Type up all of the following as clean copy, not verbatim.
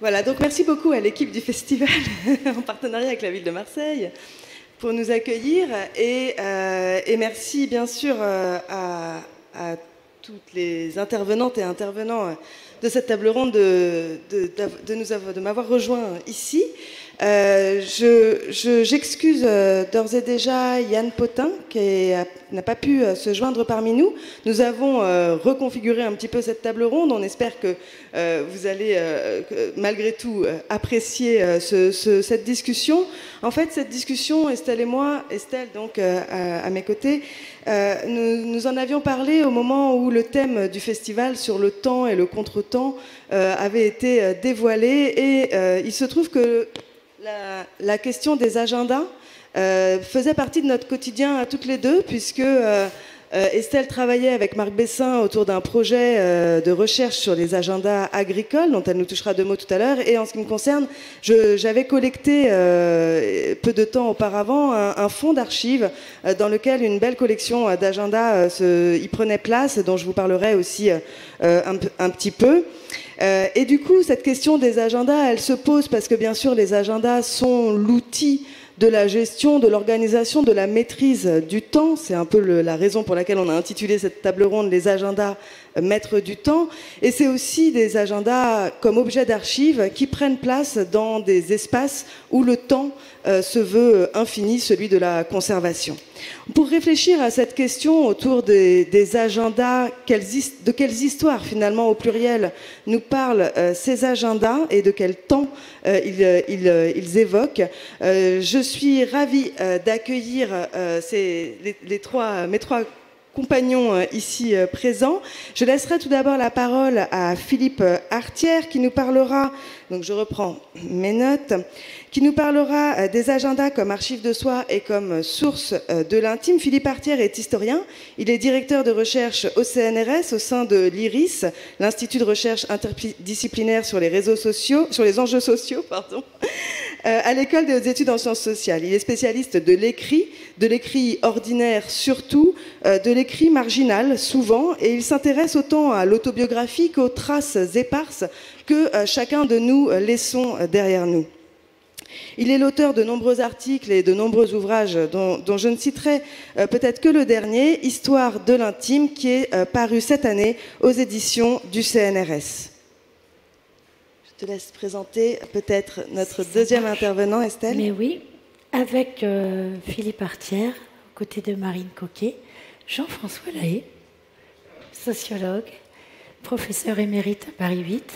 Voilà, donc merci beaucoup à l'équipe du festival, en partenariat avec la ville de Marseille, pour nous accueillir. Et merci bien sûr à toutes les intervenantes et intervenants de cette table ronde de m'avoir rejoint ici. J'excuse d'ores et déjà Yann Potin qui n'a pas pu se joindre parmi nous. Nous avons reconfiguré un petit peu cette table ronde. On espère que vous allez malgré tout apprécier cette discussion. En fait, cette discussion, Estelle et moi, Estelle donc à mes côtés, nous en avions parlé au moment où le thème du festival sur le temps et le contretemps avait été dévoilé. Et il se trouve que la question des agendas faisait partie de notre quotidien à toutes les deux, puisque Estelle travaillait avec Marc Bessin autour d'un projet de recherche sur les agendas agricoles, dont elle nous touchera deux mots tout à l'heure. Et en ce qui me concerne, j'avais collecté peu de temps auparavant un fonds d'archives dans lequel une belle collection d'agendas y prenait place, dont je vous parlerai aussi un petit peu. Et du coup, cette question des agendas, elle se pose parce que bien sûr, les agendas sont l'outil de la gestion, de l'organisation, de la maîtrise du temps. C'est un peu la raison pour laquelle on a intitulé cette table ronde « Les agendas maîtres du temps ». Et c'est aussi des agendas comme objet d'archives qui prennent place dans des espaces où le temps se veut infini, celui de la conservation. Pour réfléchir à cette question autour des agendas, de quelles histoires finalement au pluriel nous parlent ces agendas et de quel temps ils évoquent, je suis ravie d'accueillir mes trois compagnons ici présents. Je laisserai tout d'abord la parole à Philippe Artière qui nous parlera, donc je reprends mes notes, qui nous parlera des agendas comme archives de soi et comme source de l'intime. Philippe Artière est historien. Il est directeur de recherche au CNRS au sein de l'IRIS, l'Institut de recherche interdisciplinaire sur les réseaux sociaux, sur les enjeux sociaux, pardon, à l'école des hautes études en sciences sociales. Il est spécialiste de l'écrit ordinaire surtout, de l'écrit marginal souvent, et il s'intéresse autant à l'autobiographie qu'aux traces éparses que chacun de nous laissons derrière nous. Il est l'auteur de nombreux articles et de nombreux ouvrages dont je ne citerai peut-être que le dernier, Histoire de l'intime, qui est paru cette année aux éditions du CNRS. Je te laisse présenter peut-être notre deuxième intervenant, Estelle. Mais oui, avec Philippe Artière, aux côtés de Marine Coquet, Jean-François Lahaye, sociologue, professeur émérite à Paris 8.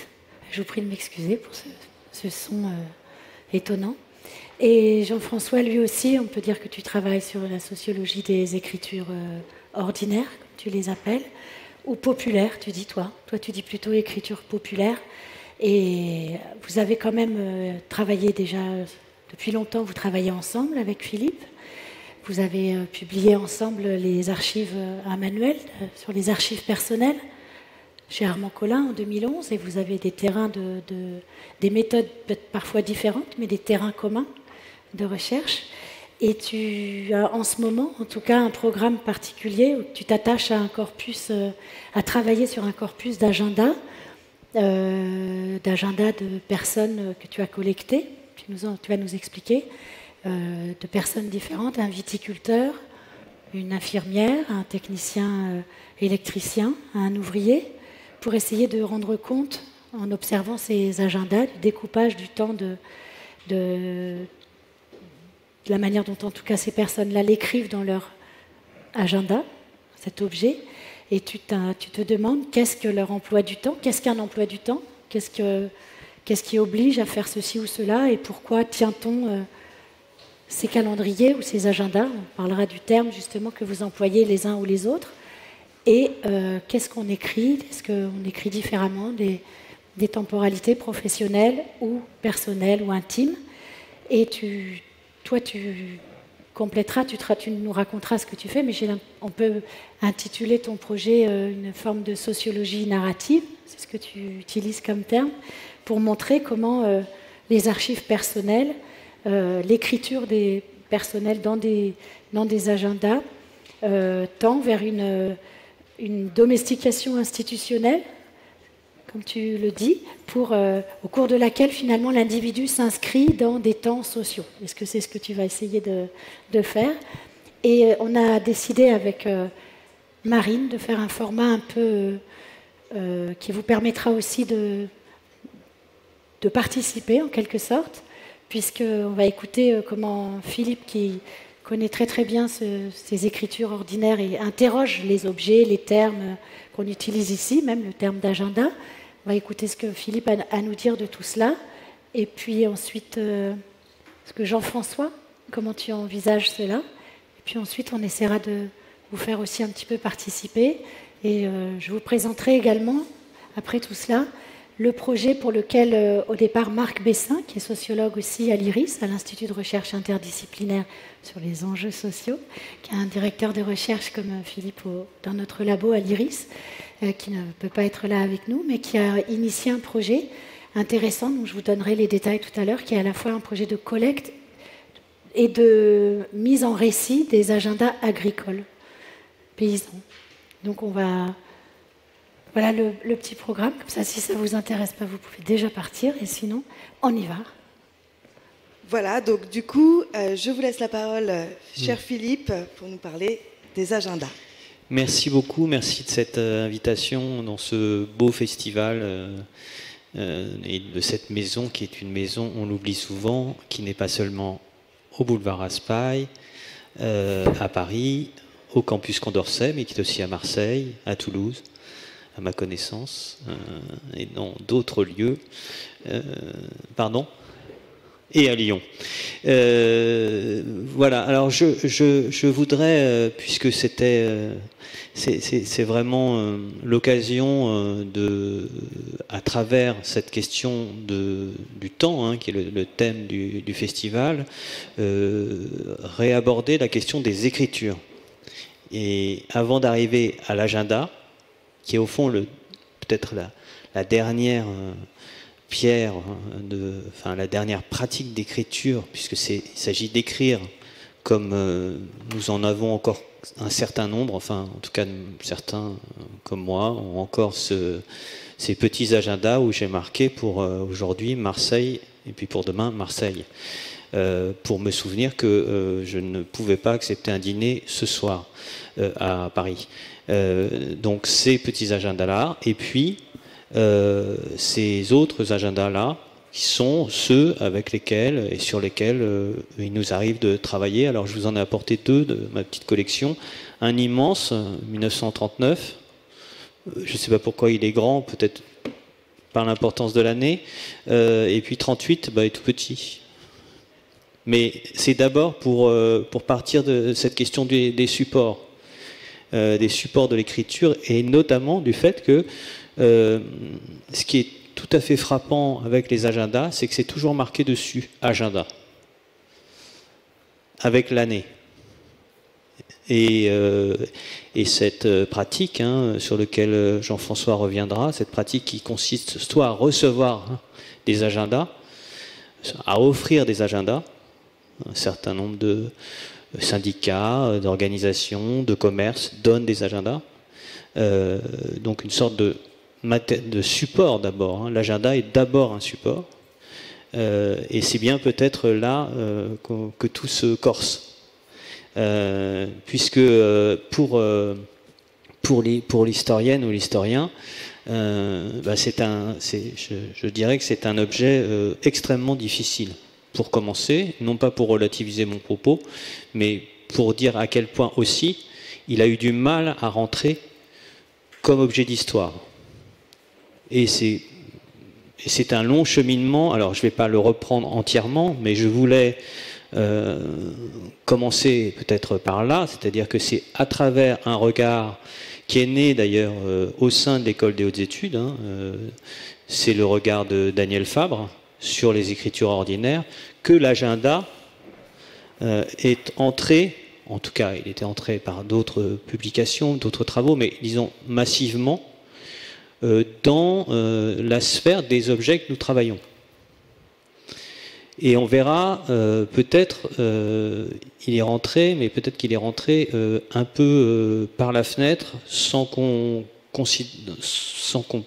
Je vous prie de m'excuser pour ce son étonnant. Et Jean-François, lui aussi, on peut dire que tu travailles sur la sociologie des écritures ordinaires, comme tu les appelles, ou populaires, tu dis toi. Toi, tu dis plutôt écriture populaire. Et vous avez quand même travaillé déjà, depuis longtemps, vous travaillez ensemble avec Philippe. Vous avez publié ensemble les archives, un manuel sur les archives personnelles chez Armand Collin en 2011, et vous avez des terrains des méthodes peut-être parfois différentes, mais des terrains communs de recherche. Et tu as en ce moment, en tout cas, un programme particulier où tu t'attaches à un corpus, à travailler sur un corpus d'agendas de personnes que tu as collectées. Tu vas nous expliquer, de personnes différentes, un viticulteur, une infirmière, un technicien électricien, un ouvrier, pour essayer de rendre compte, en observant ces agendas, du découpage du temps, de la manière dont, en tout cas, ces personnes-là l'écrivent dans leur agenda, cet objet, et tu te demandes qu'est-ce que leur emploi du temps, qu'est-ce qu'un emploi du temps, qu'est-ce qui oblige à faire ceci ou cela, et pourquoi tient-on ces calendriers ou ces agendas. On parlera du terme, justement, que vous employez les uns ou les autres. Et qu'est-ce qu'on écrit? Est-ce qu'on écrit différemment des temporalités professionnelles ou personnelles ou intimes? Et toi, tu compléteras, tu nous raconteras ce que tu fais, mais on peut intituler ton projet une forme de sociologie narrative, c'est ce que tu utilises comme terme, pour montrer comment les archives personnelles, l'écriture des personnels dans des agendas tend vers une domestication institutionnelle, comme tu le dis, au cours de laquelle finalement l'individu s'inscrit dans des temps sociaux. Est-ce que c'est ce que tu vas essayer de faire? Et on a décidé avec Marine de faire un format un peu qui vous permettra aussi de participer en quelque sorte, puisqu'on va écouter comment Philippe, qui connaît très très bien ces écritures ordinaires et interroge les objets, les termes qu'on utilise ici, même le terme d'agenda. On va écouter ce que Philippe a à nous dire de tout cela. Et puis ensuite, ce que Jean-François, comment tu envisages cela. Et puis ensuite, on essaiera de vous faire aussi un petit peu participer. Et je vous présenterai également, après tout cela, le projet pour lequel, au départ, Marc Bessin, qui est sociologue aussi à l'IRIS, à l'Institut de recherche interdisciplinaire sur les enjeux sociaux, qui est un directeur de recherche comme Philippe dans notre labo à l'IRIS, qui ne peut pas être là avec nous, mais qui a initié un projet intéressant, dont je vous donnerai les détails tout à l'heure, qui est à la fois un projet de collecte et de mise en récit des agendas agricoles paysans. Donc on va... Voilà le petit programme, comme ça si ça ne vous intéresse pas, vous pouvez déjà partir, et sinon, on y va. Voilà, donc du coup, je vous laisse la parole, cher Philippe, pour nous parler des agendas. Merci beaucoup, merci de cette invitation dans ce beau festival et de cette maison qui est une maison, on l'oublie souvent, qui n'est pas seulement au boulevard Raspail, à Paris, au campus Condorcet, mais qui est aussi à Marseille, à Toulouse, à ma connaissance, et dans d'autres lieux, et à Lyon. Voilà, alors je voudrais, puisque c'est vraiment l'occasion à travers cette question du temps, qui est le thème du festival, réaborder la question des écritures. Et avant d'arriver à l'agenda, qui est au fond peut-être la dernière pierre, la dernière pratique d'écriture, puisqu'il s'agit d'écrire comme nous en avons encore un certain nombre, enfin en tout cas certains comme moi ont encore ces petits agendas où j'ai marqué pour aujourd'hui Marseille et puis pour demain Marseille, pour me souvenir que je ne pouvais pas accepter un dîner ce soir à Paris. Donc ces petits agendas-là, et puis ces autres agendas-là, qui sont ceux avec lesquels et sur lesquels il nous arrive de travailler. Alors je vous en ai apporté deux de ma petite collection. Un immense, 1939, je ne sais pas pourquoi il est grand, peut-être par l'importance de l'année, et puis 38, est tout petit. Mais c'est d'abord pour partir de cette question des supports de l'écriture, et notamment du fait que ce qui est tout à fait frappant avec les agendas, c'est que c'est toujours marqué dessus, agenda, avec l'année. Et cette pratique, sur laquelle Jean-François reviendra, cette pratique qui consiste soit à recevoir des agendas, à offrir des agendas, un certain nombre de syndicats, d'organisations, de commerces donnent des agendas. Donc une sorte de support d'abord. L'agenda est d'abord un support. Et c'est bien peut-être là que tout se corse. Puisque pour l'historienne ou l'historien, je dirais que c'est un objet extrêmement difficile. Pour commencer, non pas pour relativiser mon propos, mais pour dire à quel point aussi il a eu du mal à rentrer comme objet d'histoire. Et c'est un long cheminement. Alors je ne vais pas le reprendre entièrement, mais je voulais commencer peut-être par là, c'est-à-dire que c'est à travers un regard qui est né d'ailleurs au sein de l'école des hautes études, c'est le regard de Daniel Fabre sur les écritures ordinaires, que l'agenda est entré, en tout cas il était entré par d'autres publications, d'autres travaux, mais disons massivement, dans la sphère des objets que nous travaillons. Et on verra, peut-être il est rentré, mais peut-être qu'il est rentré un peu par la fenêtre, sans qu'on sans qu'on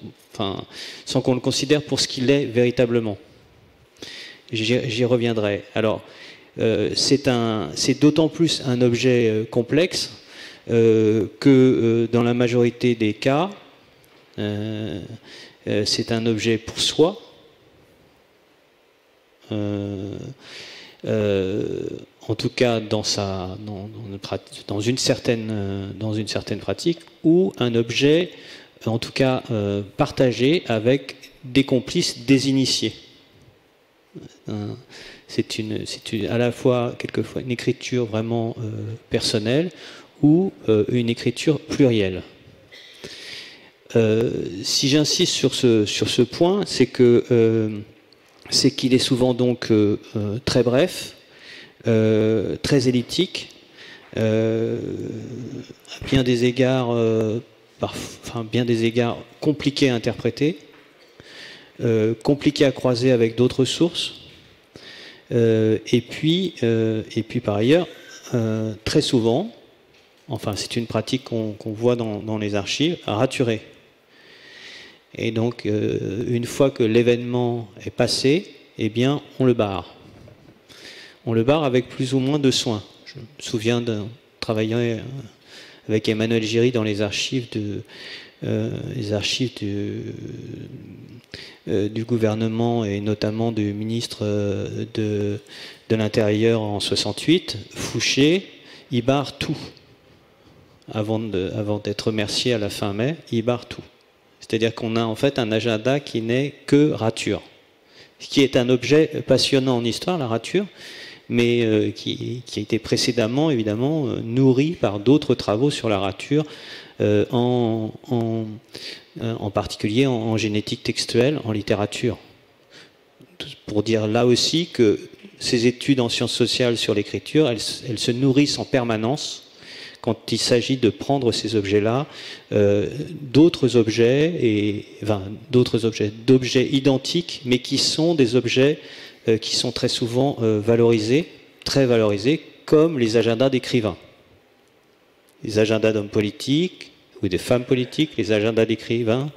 le considère pour ce qu'il est véritablement. J'y reviendrai. Alors, c'est d'autant plus un objet complexe que dans la majorité des cas, c'est un objet pour soi. En tout cas dans une certaine pratique, ou un objet, en tout cas partagé avec des complices désinitiés. C'est à la fois quelquefois une écriture vraiment personnelle ou une écriture plurielle. Si j'insiste sur ce point, c'est qu'il est souvent donc très bref, très elliptique, à bien des égards, bien des égards compliqué à interpréter, compliqué à croiser avec d'autres sources, et puis par ailleurs, très souvent, enfin c'est une pratique qu'on voit dans les archives, raturée. Et donc, une fois que l'événement est passé, eh bien, on le barre. On le barre avec plus ou moins de soin. Je me souviens de travailler avec Emmanuel Giry dans les archives du gouvernement et notamment du ministre de l'Intérieur en 68, Fouché. Il barre tout. Avant d'être remercié à la fin mai, il barre tout. C'est-à-dire qu'on a en fait un agenda qui n'est que rature. Ce qui est un objet passionnant en histoire, la rature, mais qui a été précédemment, évidemment, nourri par d'autres travaux sur la rature, en particulier en génétique textuelle, en littérature. Pour dire là aussi que ces études en sciences sociales sur l'écriture, elles se nourrissent en permanence quand il s'agit de prendre ces objets-là, d'objets identiques, mais qui sont des objets qui sont très souvent très valorisés, comme les agendas d'écrivains. Les agendas d'hommes politiques ou de femmes politiques, les agendas d'écrivains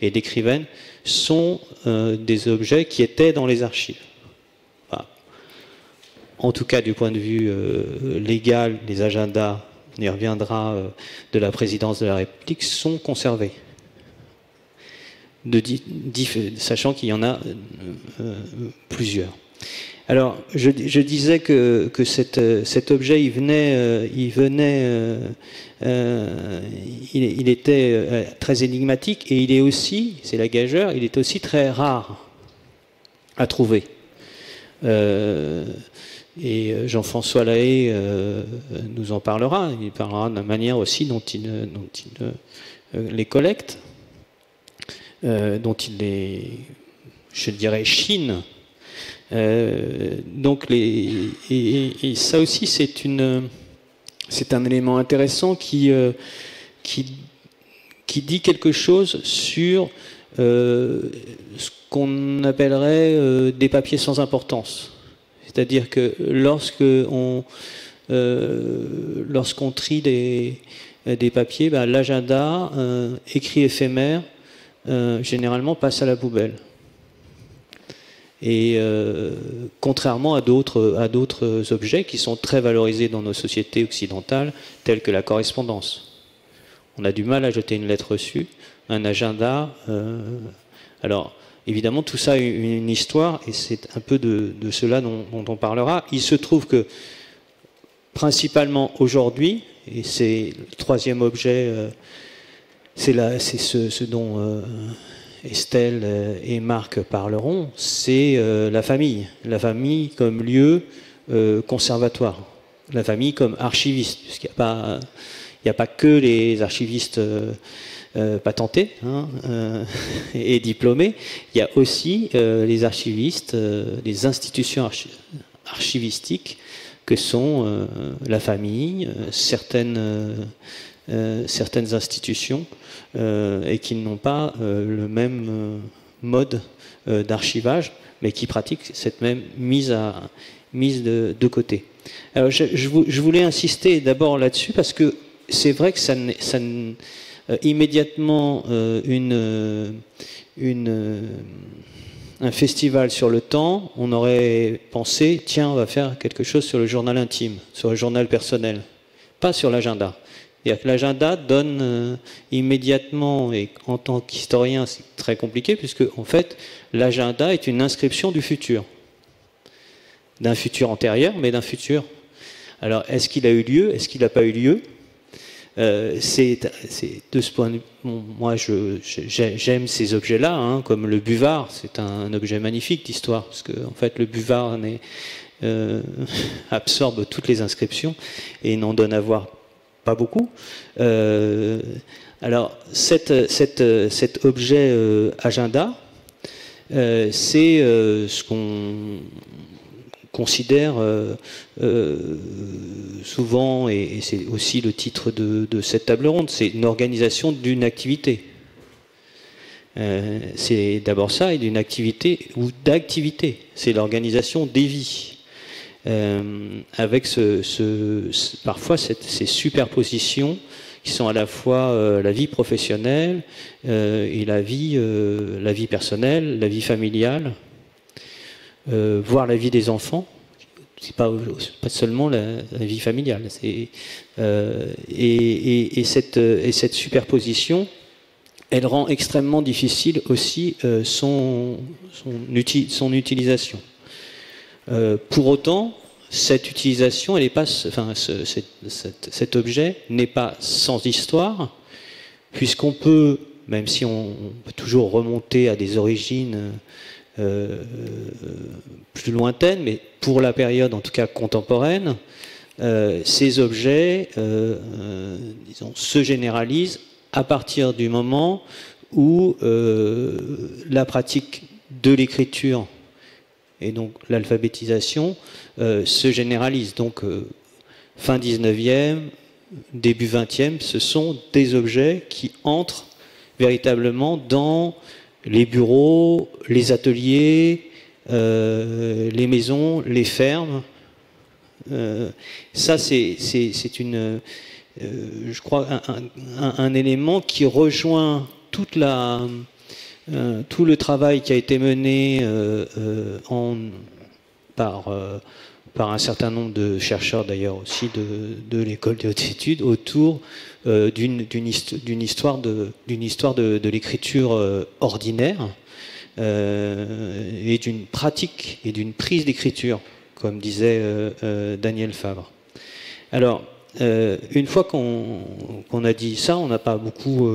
et d'écrivaines sont des objets qui étaient dans les archives. Enfin, en tout cas, du point de vue légal, les agendas, on y reviendra, de la présidence de la République, sont conservés. Sachant qu'il y en a plusieurs. Alors, je disais que cet objet, il était très énigmatique, et il est aussi, c'est la gageure, il est aussi très rare à trouver. Et Jean-François Lahaye nous en parlera. Il parlera de la manière aussi dont il les collecte, dont il les, je dirais, chine. Donc et ça aussi c'est un élément intéressant qui dit quelque chose sur ce qu'on appellerait des papiers sans importance. C'est-à-dire que lorsqu'on trie des papiers, l'agenda écrit éphémère généralement passe à la poubelle. Et contrairement à d'autres objets qui sont très valorisés dans nos sociétés occidentales, telles que la correspondance. On a du mal à jeter une lettre reçue, un agenda. Alors, évidemment, tout ça a une histoire, et c'est un peu de cela dont on parlera. Il se trouve que, principalement aujourd'hui, et c'est le troisième objet, c'est ce dont Estelle et Marc parleront, c'est la famille. La famille comme lieu conservatoire. La famille comme archiviste, puisqu'il n'y a pas que les archivistes patentés et diplômés, il y a aussi les archivistes, les institutions archivistiques que sont la famille, certaines institutions, et qui n'ont pas le même mode d'archivage, mais qui pratiquent cette même mise de côté. Alors je voulais insister d'abord là-dessus, parce que c'est vrai que immédiatement un festival sur le temps, on aurait pensé, tiens, on va faire quelque chose sur le journal intime, sur le journal personnel, pas sur l'agenda. C'est-à-dire que l'agenda donne immédiatement, et en tant qu'historien, c'est très compliqué, puisque en fait, l'agenda est une inscription du futur. D'un futur antérieur, mais d'un futur. Alors, est-ce qu'il a eu lieu? Est-ce qu'il n'a pas eu lieu? C'est de ce point de vue, bon, moi j'aime ces objets-là, hein, comme le buvard, c'est un objet magnifique d'histoire, parce que en fait le buvard absorbe toutes les inscriptions et n'en donne à voir pas beaucoup. Alors cet objet agenda, c'est ce qu'on considère souvent, et c'est aussi le titre de cette table ronde, c'est une organisation d'une activité. C'est d'abord ça, et d'une activité ou d'activité. C'est l'organisation des vies. Avec parfois ces superpositions qui sont à la fois la vie professionnelle et la vie personnelle, la vie familiale, voire la vie des enfants. C'est pas seulement la vie familiale. Et cette superposition, elle rend extrêmement difficile aussi son utilisation. Pour autant, cette utilisation, elle est pas, enfin, cet objet n'est pas sans histoire, puisqu'on peut, même si on peut toujours remonter à des origines plus lointaines, mais pour la période en tout cas contemporaine, ces objets disons, se généralisent à partir du moment où la pratique de l'écriture et donc l'alphabétisation se généralise. Donc fin 19e, début 20e, ce sont des objets qui entrent véritablement dans les bureaux, les ateliers, les maisons, les fermes. Ça, c'est je crois, un élément qui rejoint tout le travail qui a été mené par un certain nombre de chercheurs, d'ailleurs aussi de l'école des hautes études, autour d'une histoire de l'écriture ordinaire et d'une pratique et d'une prise d'écriture, comme disait Daniel Fabre. Alors, une fois qu'on a dit ça, on n'a pas beaucoup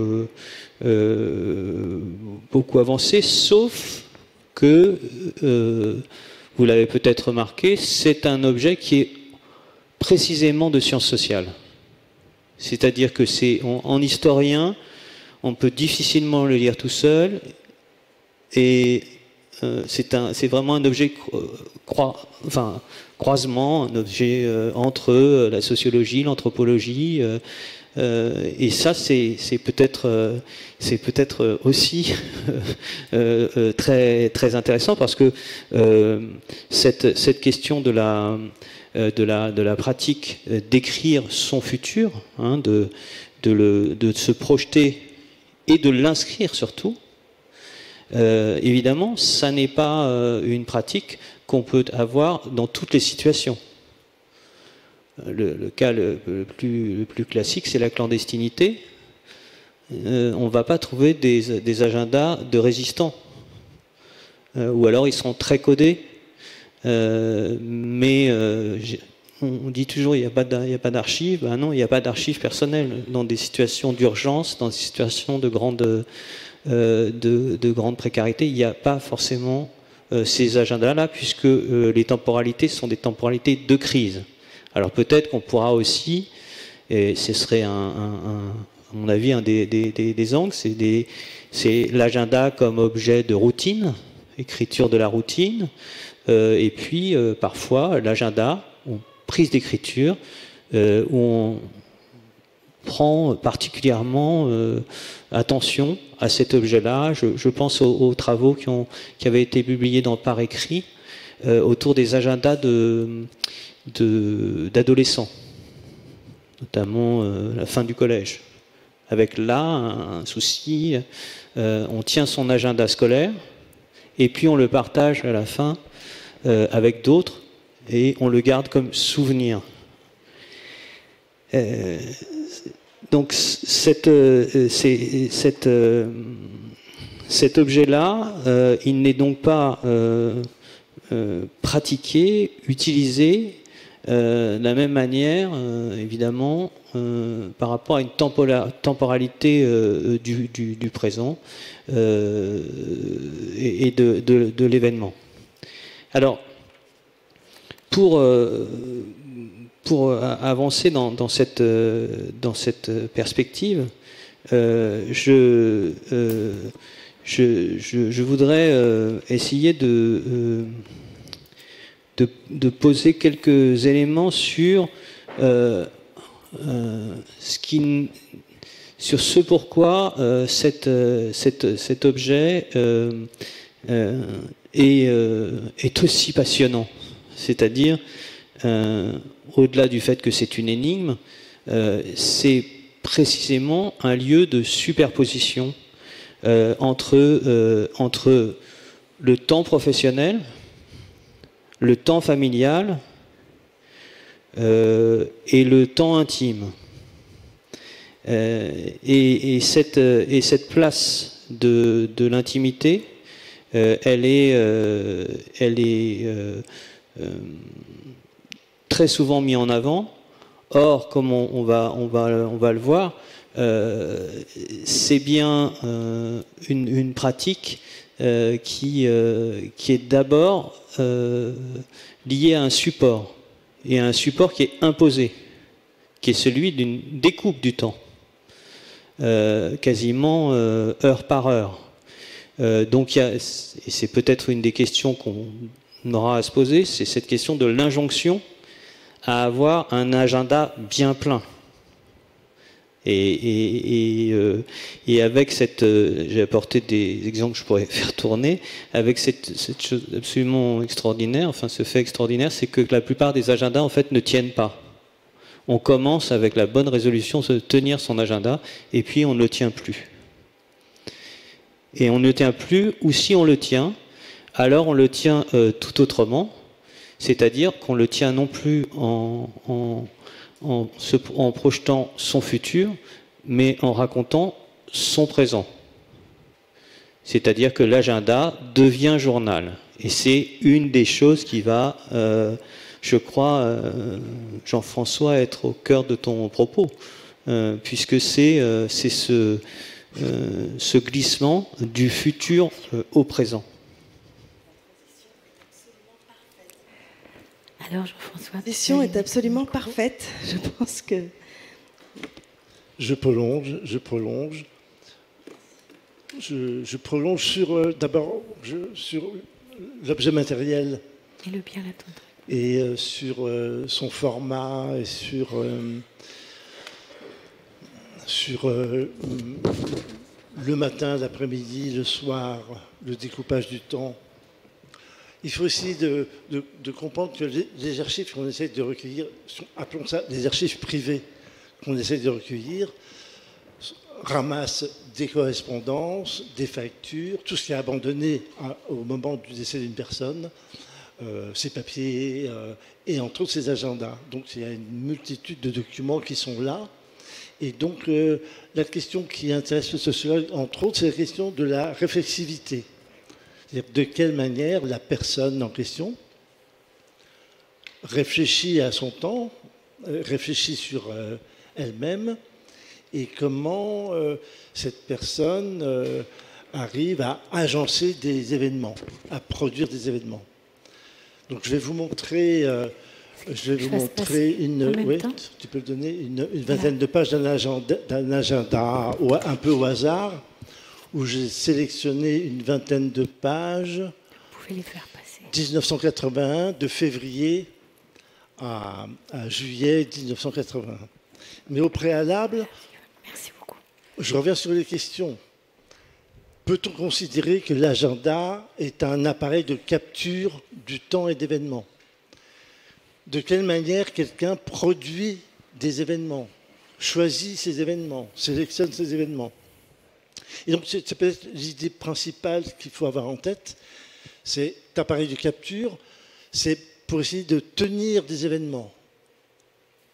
avancé, sauf que, vous l'avez peut-être remarqué, c'est un objet qui est précisément de sciences sociales. C'est-à-dire que en historien, on peut difficilement le lire tout seul, et c'est vraiment un objet croisement, un objet entre la sociologie, l'anthropologie, et ça c'est peut-être aussi très très intéressant, parce que cette question de la pratique d'écrire son futur, hein, de se projeter et de l'inscrire surtout, évidemment, ça n'est pas une pratique qu'on peut avoir dans toutes les situations. Le cas le plus classique, c'est la clandestinité. On ne va pas trouver des agendas de résistants. Ou alors ils sont très codés. Mais on dit toujours il n'y a pas d'archives. Ben non, il n'y a pas d'archives personnelles dans des situations d'urgence, dans des situations de grande précarité. Il n'y a pas forcément ces agendas-là, puisque les temporalités sont des temporalités de crise. Alors peut-être qu'on pourra aussi, et ce serait à mon avis un des angles, c'est l'agenda comme objet de routine, écriture de la routine, et puis parfois l'agenda, prise d'écriture, où on prend particulièrement attention à cet objet-là. Je pense aux travaux qui avaient été publiés par écrit autour des agendas d'adolescents, notamment la fin du collège, avec là un souci. On tient son agenda scolaire et puis on le partage à la fin avec d'autres et on le garde comme souvenir. Donc cet objet-là, il n'est donc pas pratiqué, utilisé de la même manière, évidemment, par rapport à une temporalité du présent et de l'événement. Alors, pour avancer dans cette perspective, je voudrais essayer de poser quelques éléments sur ce pourquoi cet objet est aussi passionnant. C'est-à-dire, au-delà du fait que c'est une énigme, c'est précisément un lieu de superposition entre le temps professionnel, le temps familial et le temps intime. Et cette place de l'intimité, elle est très souvent mise en avant. Or, comme on va le voir, c'est bien une pratique qui est d'abord liée à un support, et à un support qui est imposé, qui est celui d'une découpe du temps, quasiment heure par heure. Donc, et c'est peut-être une des questions qu'on aura à se poser, c'est cette question de l'injonction à avoir un agenda bien plein. Et avec cette... j'ai apporté des exemples que je pourrais faire tourner, avec cette chose absolument extraordinaire, enfin ce fait extraordinaire, c'est que la plupart des agendas en fait ne tiennent pas. On commence avec la bonne résolution de tenir son agenda, et puis on ne le tient plus. Et on ne le tient plus, ou si on le tient, alors on le tient tout autrement, c'est-à-dire qu'on le tient non plus en projetant son futur, mais en racontant son présent. C'est-à-dire que l'agenda devient journal. Et c'est une des choses qui va, je crois, Jean-François, être au cœur de ton propos, puisque c'est ce glissement du futur au présent. Alors, Jean-François. La question est absolument parfaite. Je pense que... Je prolonge sur, d'abord, sur l'objet matériel. Et le bien l'attendre. Et sur son format, et sur le matin, l'après-midi, le soir, le découpage du temps. Il faut essayer de comprendre que les archives qu'on essaie de recueillir, appelons ça des archives privées qu'on essaie de recueillir, ramassent des correspondances, des factures, tout ce qui est abandonné au moment du décès d'une personne, ses papiers et entre autres ses agendas. Donc il y a une multitude de documents qui sont là. Et donc la question qui intéresse le sociologue, entre autres, c'est la question de la réflexivité. C'est-à-dire de quelle manière la personne en question réfléchit à son temps, réfléchit sur elle-même, et comment cette personne arrive à agencer des événements, à produire des événements. Donc je vais vous montrer, oui, tu peux le donner, une vingtaine de pages d'un agenda un peu au hasard, où j'ai sélectionné une vingtaine de pages. Vous pouvez les faire passer. 1981, de février à juillet 1981. Mais au préalable, merci beaucoup. Je reviens sur les questions. Peut-on considérer que l'agenda est un appareil de capture du temps et d'événements? De quelle manière quelqu'un produit des événements? choisit ses événements, sélectionne ses événements. Et donc, c'est peut-être l'idée principale qu'il faut avoir en tête. C'est appareil de capture, c'est pour essayer de tenir des événements.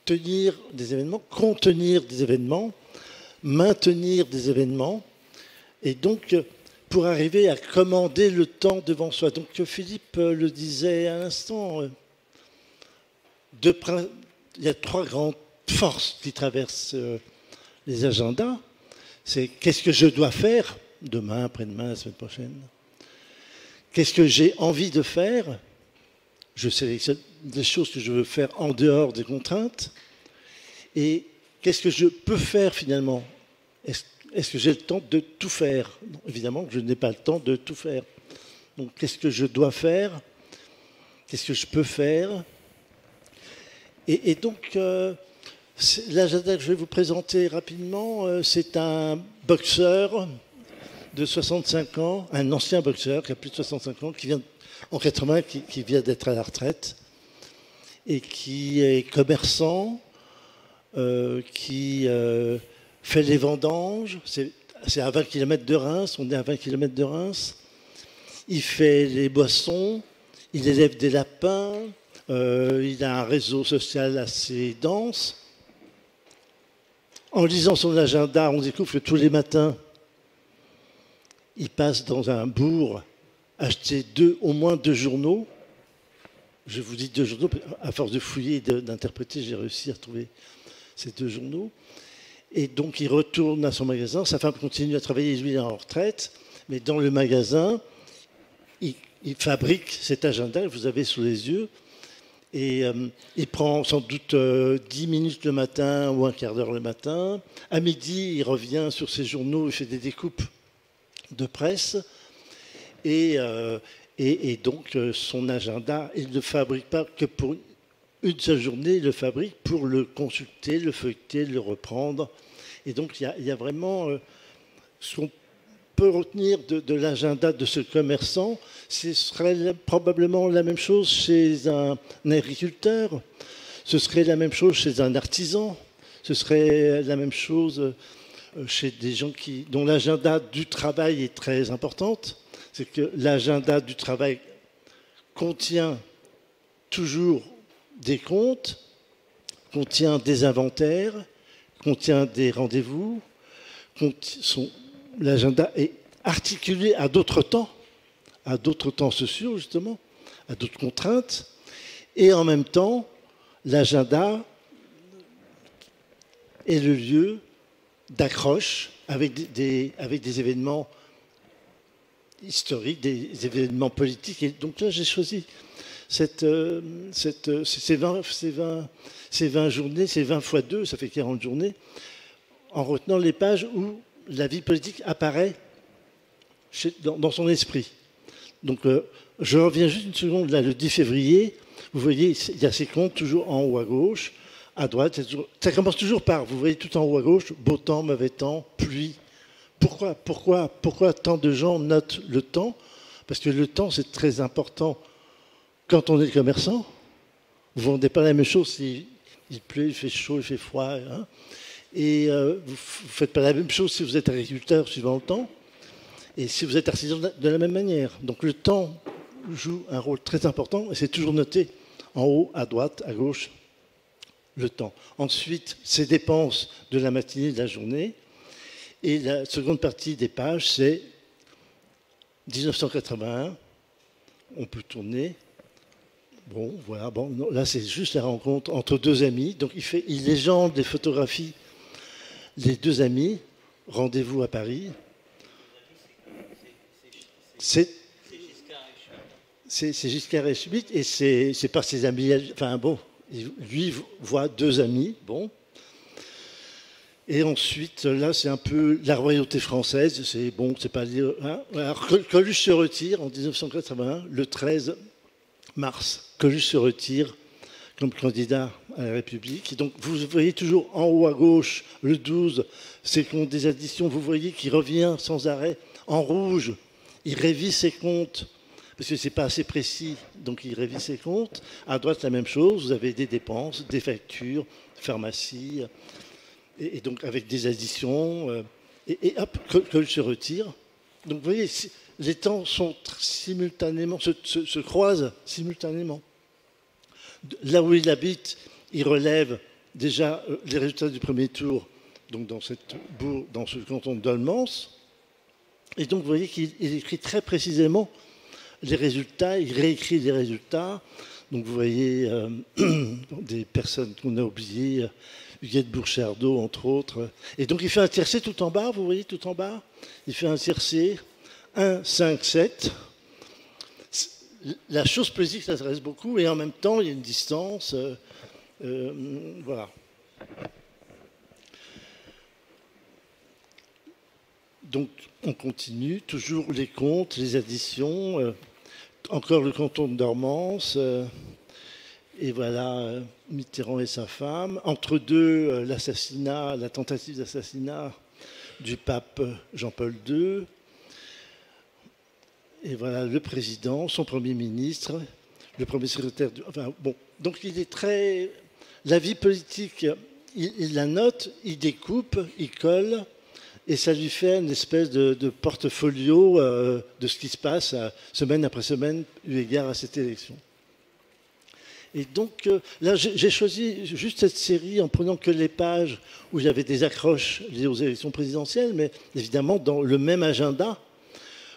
Tenir des événements, contenir des événements, maintenir des événements. Et donc, pour arriver à commander le temps devant soi. Donc, Philippe le disait à l'instant, il y a 3 grandes forces qui traversent les agendas. C'est qu'est-ce que je dois faire demain, après-demain, la semaine prochaine. Qu'est-ce que j'ai envie de faire? Je sélectionne des choses que je veux faire en dehors des contraintes. Et qu'est-ce que je peux faire finalement? Est-ce que j'ai le temps de tout faire? Non, évidemment que je n'ai pas le temps de tout faire. Donc qu'est-ce que je dois faire? Qu'est-ce que je peux faire? Et donc, l'agenda que je vais vous présenter rapidement, c'est un boxeur de 65 ans, un ancien boxeur qui a plus de 65 ans, qui vient en 80, qui vient d'être à la retraite, et qui est commerçant, qui fait les vendanges. C'est à 20 km de Reims, on est à 20 km de Reims. Il fait les boissons, il élève des lapins, il a un réseau social assez dense. En lisant son agenda, on découvre que tous les matins, il passe dans un bourg acheter au moins 2 journaux. Je vous dis 2 journaux, à force de fouiller et d'interpréter, j'ai réussi à trouver ces 2 journaux. Et donc il retourne à son magasin, sa femme continue à travailler, lui il est en retraite, mais dans le magasin, il fabrique cet agenda que vous avez sous les yeux, et il prend sans doute 10 minutes le matin ou un quart d'heure le matin. À midi, il revient sur ses journaux, il fait des découpes de presse, et donc son agenda, il ne le fabrique pas que pour une seule journée, il le fabrique pour le consulter, le feuilleter, le reprendre. Et donc il y a vraiment ce qu'on peut retenir de l'agenda de ce commerçant. Ce serait probablement la même chose chez un agriculteur, ce serait la même chose chez un artisan, ce serait la même chose chez des gens dont l'agenda du travail est très importante. C'est que l'agenda du travail contient toujours des comptes, contient des inventaires, contient des rendez-vous. L'agenda est articulé à d'autres temps sociaux, justement, à d'autres contraintes. Et en même temps, l'agenda est le lieu d'accroche avec des événements historiques, des événements politiques. Et donc là, j'ai choisi ces 20 journées, ces 20 fois 2, ça fait 40 journées, en retenant les pages où la vie politique apparaît dans son esprit. Donc, je reviens juste une seconde, là, le 10 février, vous voyez, il y a ces comptes toujours en haut à gauche, à droite, ça commence toujours par, vous voyez tout en haut à gauche, beau temps, mauvais temps, pluie. Pourquoi tant de gens notent le temps? Parce que le temps, c'est très important quand on est commerçant. Vous ne vendez pas la même chose s'il pleut, il fait chaud, il fait froid. Hein, et vous ne faites pas la même chose si vous êtes agriculteur suivant le temps. Et si vous êtes artisan de la même manière. Donc le temps joue un rôle très important et c'est toujours noté en haut, à droite, à gauche, le temps. Ensuite, ces dépenses de la matinée, de la journée. Et la seconde partie des pages, c'est 1981. On peut tourner. Bon, voilà. Bon, non, là, c'est juste la rencontre entre 2 amis. Donc il légende des photographies. Les 2 amis, rendez-vous à Paris. C'est Giscard et Schmitt, et c'est par ses amis. Enfin bon, lui voit 2 amis, bon. Et ensuite, là, c'est un peu la royauté française. C'est bon, c'est pas dire. Hein. Alors, Coluche se retire en 1981, le 13 mars. Coluche se retire comme candidat à la République. Et donc, vous voyez toujours en haut à gauche, le 12, c'est comptes des additions. Vous voyez qu'il revient sans arrêt en rouge. Il révise ses comptes, parce que ce n'est pas assez précis, donc il révise ses comptes. À droite, la même chose, vous avez des dépenses, des factures, pharmacie, et donc avec des additions, et hop, Cole se retire. Donc vous voyez, les temps sont simultanément, se croisent simultanément. Là où il habite, il relève déjà les résultats du premier tour, donc dans ce canton de Dolmans. Et donc vous voyez qu'il écrit très précisément les résultats, il réécrit les résultats. Donc vous voyez des personnes qu'on a oubliées, Huguette Bourchardot entre autres. Et donc il fait un tiercé tout en bas, vous voyez tout en bas. Il fait un tiercé 1, 5, 7. La chose politique s'intéresse beaucoup et en même temps il y a une distance. Voilà. Donc on continue, toujours les comptes, les additions, encore le canton de Dormance, et voilà Mitterrand et sa femme. Entre deux, l'assassinat, la tentative d'assassinat du pape Jean-Paul II. Et voilà le président, son premier ministre, le premier secrétaire. Enfin bon, donc il est très. La vie politique, il la note, il découpe, il colle. Et ça lui fait une espèce de portfolio de ce qui se passe semaine après semaine, eu égard à cette élection. Et donc là, j'ai choisi juste cette série en prenant que les pages où il y avait des accroches liées aux élections présidentielles, mais évidemment, dans le même agenda,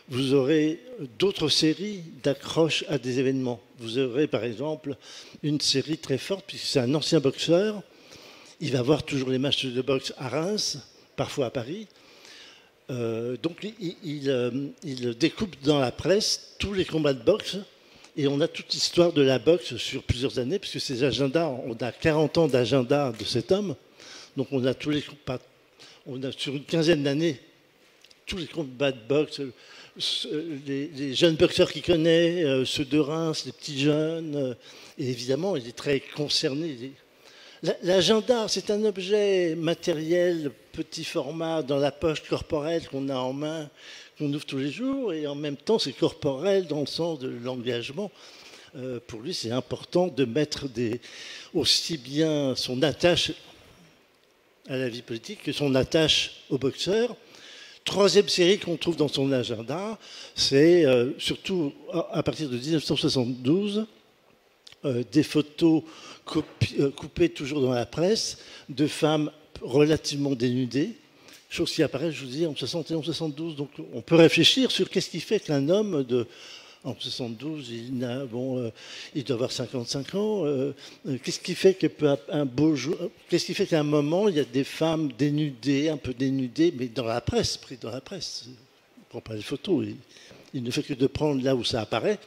vous aurez d'autres séries d'accroches à des événements. Vous aurez par exemple une série très forte, puisque c'est un ancien boxeur. Il va voir toujours les matchs de boxe à Reims, parfois à Paris. Donc il découpe dans la presse tous les combats de boxe et on a toute l'histoire de la boxe sur plusieurs années, puisque ces agendas, on a 40 ans d'agenda de cet homme. Donc on a on a sur une quinzaine d'années tous les combats de boxe, les jeunes boxeurs qu'il connaît, ceux de Reims, les petits jeunes, et évidemment il est très concerné. L'agenda, c'est un objet matériel, petit format, dans la poche corporelle qu'on a en main, qu'on ouvre tous les jours, et en même temps, c'est corporel dans le sens de l'engagement. Pour lui, c'est important de mettre aussi bien son attache à la vie politique que son attache au boxeur. Troisième série qu'on trouve dans son agenda, c'est surtout à partir de 1972, des photos coupées toujours dans la presse de femmes relativement dénudées, chose qui apparaît, je vous dis, en 71-72. Donc on peut réfléchir sur qu'est-ce qui fait qu'un homme en 72, il doit avoir 55 ans. Qu'est-ce qui fait qu'est-ce qui fait qu'à un moment, il y a des femmes dénudées, un peu dénudées, mais dans la presse, prises dans la presse. Il ne prend pas les photos, il ne fait que de prendre là où ça apparaît.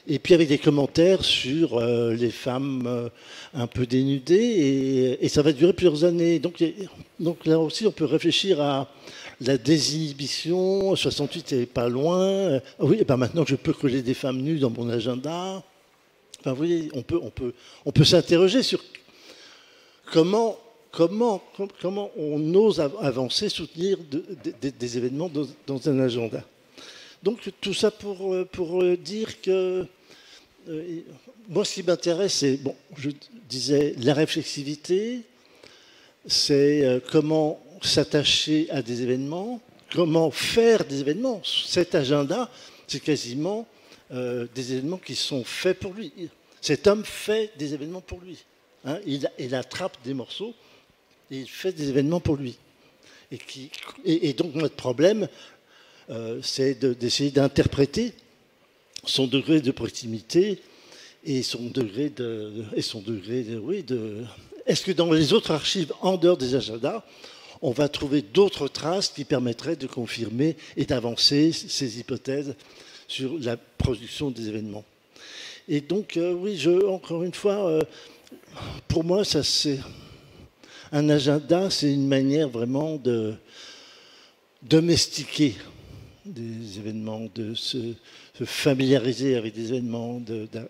Et puis avec des commentaires sur les femmes un peu dénudées, et ça va durer plusieurs années. Donc là aussi, on peut réfléchir à la désinhibition. 68 n'est pas loin. Oui, et ben maintenant je peux coller des femmes nues dans mon agenda. Enfin, vous voyez, on peut s'interroger sur comment on ose avancer, soutenir des événements dans un agenda. Donc tout ça pour dire que moi, ce qui m'intéresse, c'est, je disais, la réflexivité, c'est comment s'attacher à des événements, comment faire des événements. Cet agenda, c'est quasiment des événements qui sont faits pour lui. Cet homme fait des événements pour lui. Hein, il attrape des morceaux et il fait des événements pour lui. Et donc notre problème, c'est d'essayer d'interpréter son degré de proximité et son degré de. Est-ce que dans les autres archives, en dehors des agendas, on va trouver d'autres traces qui permettraient de confirmer et d'avancer ces hypothèses sur la production des événements? Et donc, encore une fois, pour moi, ça c'est un agenda, c'est une manière vraiment de domestiquer des événements, de se familiariser avec des événements,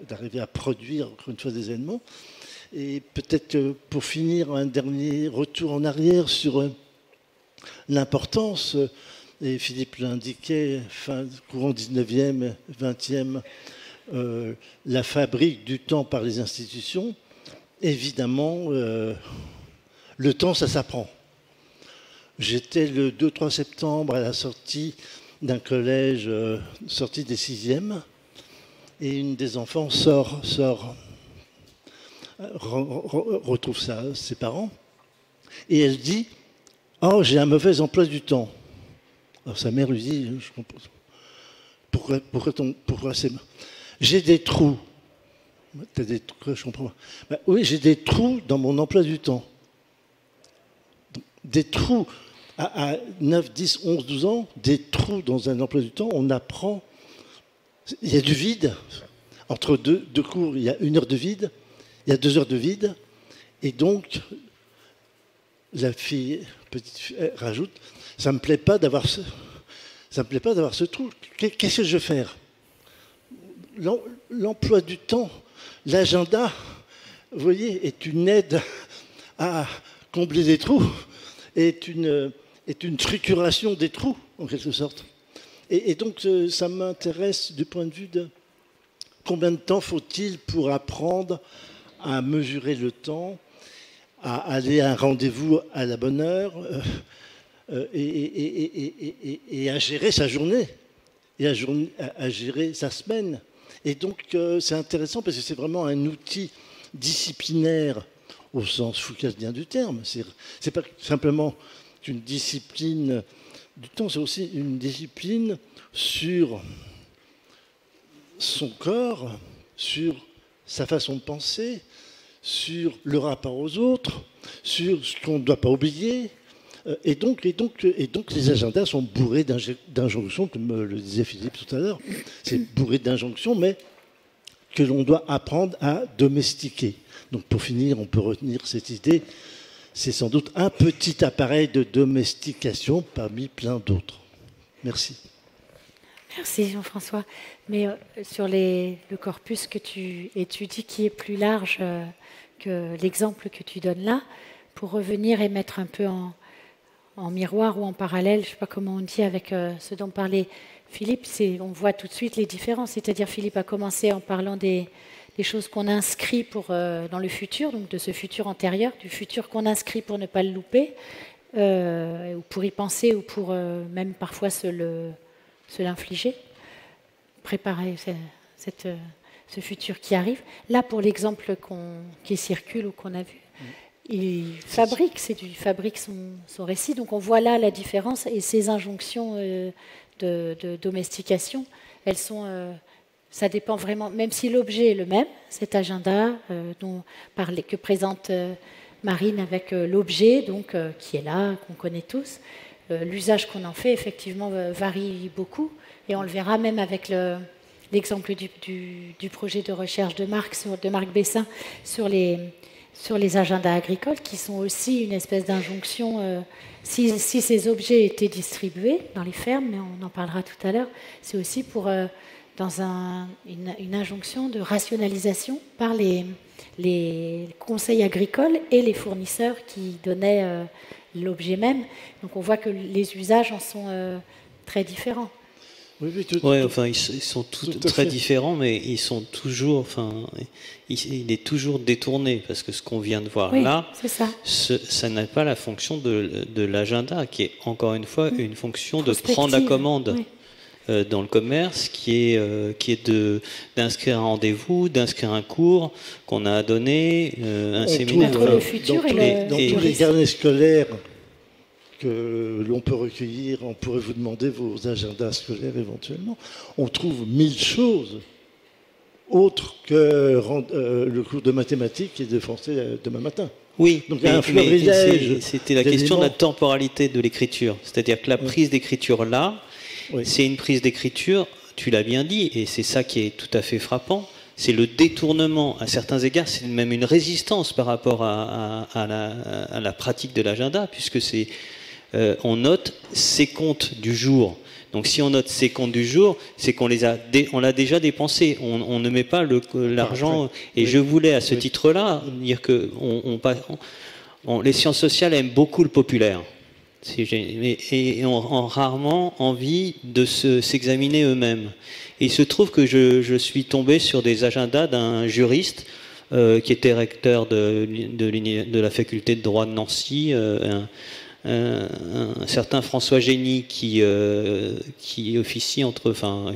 d'arriver à produire, encore une fois, des événements. Et peut-être que pour finir, un dernier retour en arrière sur l'importance, et Philippe l'indiquait, courant 19e, 20e, la fabrique du temps par les institutions. Évidemment, Le temps, ça s'apprend. J'étais le 2-3 septembre à la sortie d'un collège, sortie des 6e, et une des enfants retrouve ses parents, et elle dit « Oh, j'ai un mauvais emploi du temps ». Alors sa mère lui dit « Je comprends. Pourquoi c'est... J'ai des trous. » T'as des trous, je comprends. Ben, oui, j'ai des trous dans mon emploi du temps. Des trous à 9, 10, 11, 12 ans, des trous dans un emploi du temps, on apprend. Il y a du vide. Entre deux cours, il y a 1 heure de vide, il y a 2 heures de vide. Et donc, la fille, petite fille, rajoute, ça me plaît pas d'avoir ce trou. Qu'est-ce que je vais faire? L'emploi du temps, l'agenda, vous voyez, est une aide à combler des trous, est une structuration des trous, en quelque sorte. Et donc, ça m'intéresse du point de vue de combien de temps faut-il pour apprendre à mesurer le temps, à aller à un rendez-vous à la bonne heure, et à gérer sa journée, et à gérer sa semaine. Et donc, c'est intéressant parce que c'est vraiment un outil disciplinaire au sens foucaultien du terme. C'est pas simplement une discipline du temps, c'est aussi une discipline sur son corps, sur sa façon de penser, sur le rapport aux autres, sur ce qu'on ne doit pas oublier. Et donc, les agendas sont bourrés d'injonctions, comme le disait Philippe tout à l'heure. C'est bourré d'injonctions, mais que l'on doit apprendre à domestiquer. Donc pour finir, on peut retenir cette idée. C'est sans doute un petit appareil de domestication parmi plein d'autres. Merci. Merci Jean-François. Mais sur le corpus que tu étudies, qui est plus large que l'exemple que tu donnes là, pour revenir et mettre un peu en miroir ou en parallèle, je ne sais pas comment on dit, avec ce dont parlait Philippe, on voit tout de suite les différences. C'est-à-dire Philippe a commencé en parlant des choses qu'on inscrit dans le futur, donc de ce futur antérieur, du futur qu'on inscrit pour ne pas le louper, ou pour y penser, ou pour même parfois se l'infliger, préparer ce futur qui arrive. Là, pour l'exemple qui circule ou qu'on a vu, il fabrique son récit. Donc on voit là la différence, et ces injonctions de domestication, elles sont... ça dépend vraiment, même si l'objet est le même, cet agenda que présente Marine avec l'objet, donc qui est là, qu'on connaît tous, l'usage qu'on en fait, effectivement, varie beaucoup. Et on le verra même avec l'exemple du projet de recherche de Marc Bessin sur les agendas agricoles, qui sont aussi une espèce d'injonction. Si ces objets étaient distribués dans les fermes, mais on en parlera tout à l'heure, c'est aussi dans une injonction de rationalisation par les conseils agricoles et les fournisseurs qui donnaient l'objet même. Donc on voit que les usages en sont très différents. Oui, enfin, ils sont très différents, mais ils sont toujours, il est toujours détourné, parce que ce qu'on vient de voir là, ça n'a pas la fonction de l'agenda, qui est encore une fois une fonction de prendre la commande. Dans le commerce, qui est d'inscrire un rendez-vous, d'inscrire un cours qu'on a à donner, un séminaire. Dans tous les carnets scolaires que l'on peut recueillir, on pourrait vous demander vos agendas scolaires éventuellement, on trouve 1000 choses autres que le cours de mathématiques et de français demain matin. Oui, donc il y a un florilège. C'était la question de la temporalité de l'écriture. C'est-à-dire que la prise d'écriture là, c'est une prise d'écriture, tu l'as bien dit, et c'est ça qui est tout à fait frappant, c'est le détournement, à certains égards, c'est même une résistance par rapport à la pratique de l'agenda, puisque on note ses comptes du jour. Donc si on note ses comptes du jour, c'est qu'on l'a déjà dépensé, on ne met pas l'argent. Et je voulais à ce titre-là dire que les sciences sociales aiment beaucoup le populaire. Et ont rarement envie de s'examiner eux-mêmes. Et il se trouve que je suis tombé sur des agendas d'un juriste qui était recteur de la faculté de droit de Nancy, un certain François Génie qui officie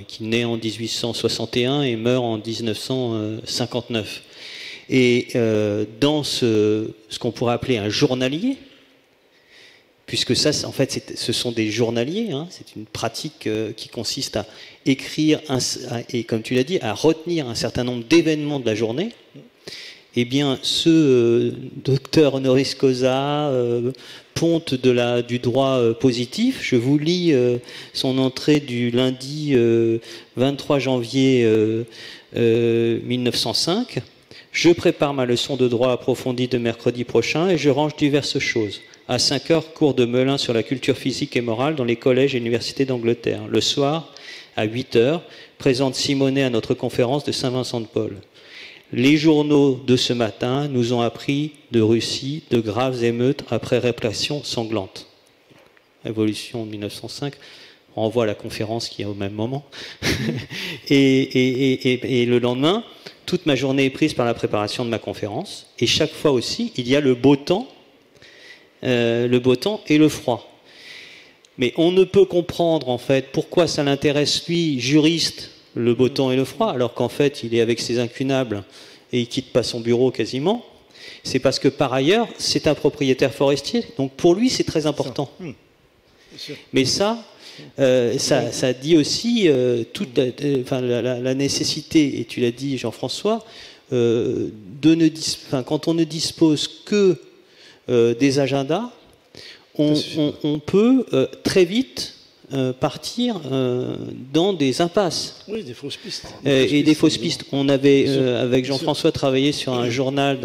qui naît en 1861 et meurt en 1959. Et dans ce qu'on pourrait appeler un journalier, puisque ça, en fait, ce sont des journaliers, hein, c'est une pratique qui consiste à écrire, et comme tu l'as dit, à retenir un certain nombre d'événements de la journée. Eh bien, ce docteur honoris causa, ponte du droit positif, je vous lis son entrée du lundi 23 janvier 1905. Je prépare ma leçon de droit approfondie de mercredi prochain et je range diverses choses. À 5 heures, cours de Melun sur la culture physique et morale dans les collèges et universités d'Angleterre. Le soir, à 8 heures, présente Simonet à notre conférence de Saint-Vincent-de-Paul. Les journaux de ce matin nous ont appris de Russie de graves émeutes après répression sanglante. Révolution de 1905, on renvoie à la conférence qui est au même moment. et le lendemain, toute ma journée est prise par la préparation de ma conférence. Et chaque fois aussi, il y a le beau temps et le froid. Mais on ne peut comprendre en fait pourquoi ça l'intéresse lui, juriste, le beau temps et le froid, alors qu'en fait il est avec ses incunables et il quitte pas son bureau quasiment. C'est parce que par ailleurs c'est un propriétaire forestier, donc pour lui c'est très important. Mais ça dit aussi toute la nécessité, et tu l'as dit Jean-François, quand on ne dispose que des agendas, on peut très vite partir dans des impasses. Oui, des fausses pistes. Des fausses pistes. On avait, avec Jean-François, travaillé sur un journal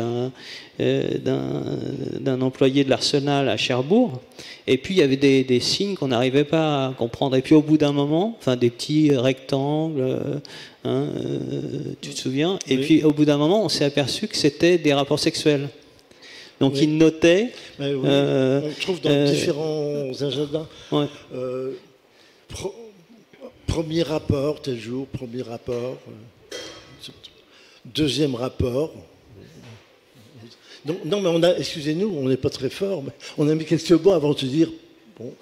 d'un employé de l'Arsenal à Cherbourg. Et puis, il y avait des signes qu'on n'arrivait pas à comprendre. Et puis, au bout d'un moment, des petits rectangles, tu te souviens. Et puis, au bout d'un moment, on s'est aperçu que c'était des rapports sexuels. Donc, il notait... on trouve dans différents agendas... Ouais. Premier rapport, tel jour, premier rapport, deuxième rapport. Non, mais excusez-nous, on n'est pas très fort, mais on a mis quelques mois avant de se dire, bon,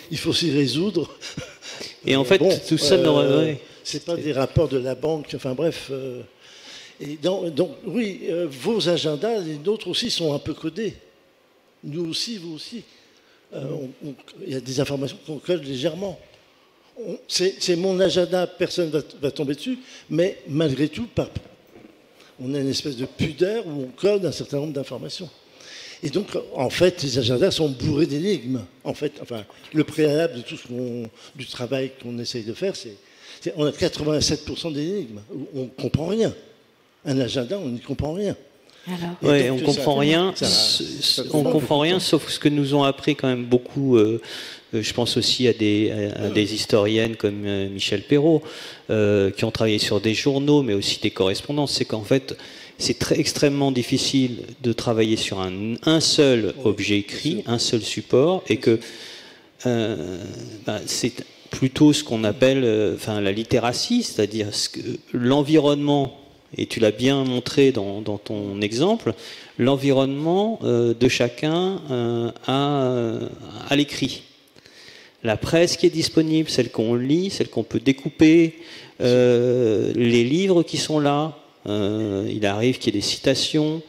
il faut s'y résoudre. Et en fait, tout ça n'aurait... C'est pas des rapports de la banque, enfin bref. Et donc, oui, vos agendas, les nôtres aussi sont un peu codés. Nous aussi, vous aussi. Il y a des informations qu'on code légèrement. C'est mon agenda, personne ne va tomber dessus, mais malgré tout, on a une espèce de pudeur où on code un certain nombre d'informations. Et donc, en fait, les agendas sont bourrés d'énigmes. En fait, le préalable de tout du travail qu'on essaye de faire, on a 87% d'énigmes. On ne comprend rien. Un agenda, on n'y comprend rien. Oui, on comprend rien. On comprend rien, sauf ce que nous ont appris quand même beaucoup. Je pense aussi à des historiennes comme Michel Perrault, qui ont travaillé sur des journaux, mais aussi des correspondances. C'est qu'en fait, c'est extrêmement difficile de travailler sur un seul objet écrit, un seul support, et que c'est plutôt ce qu'on appelle la littératie, c'est-à-dire l'environnement. Et tu l'as bien montré dans ton exemple, l'environnement de chacun à l'écrit. La presse qui est disponible, celle qu'on lit, celle qu'on peut découper, les livres qui sont là. Il arrive qu'il y ait des citations,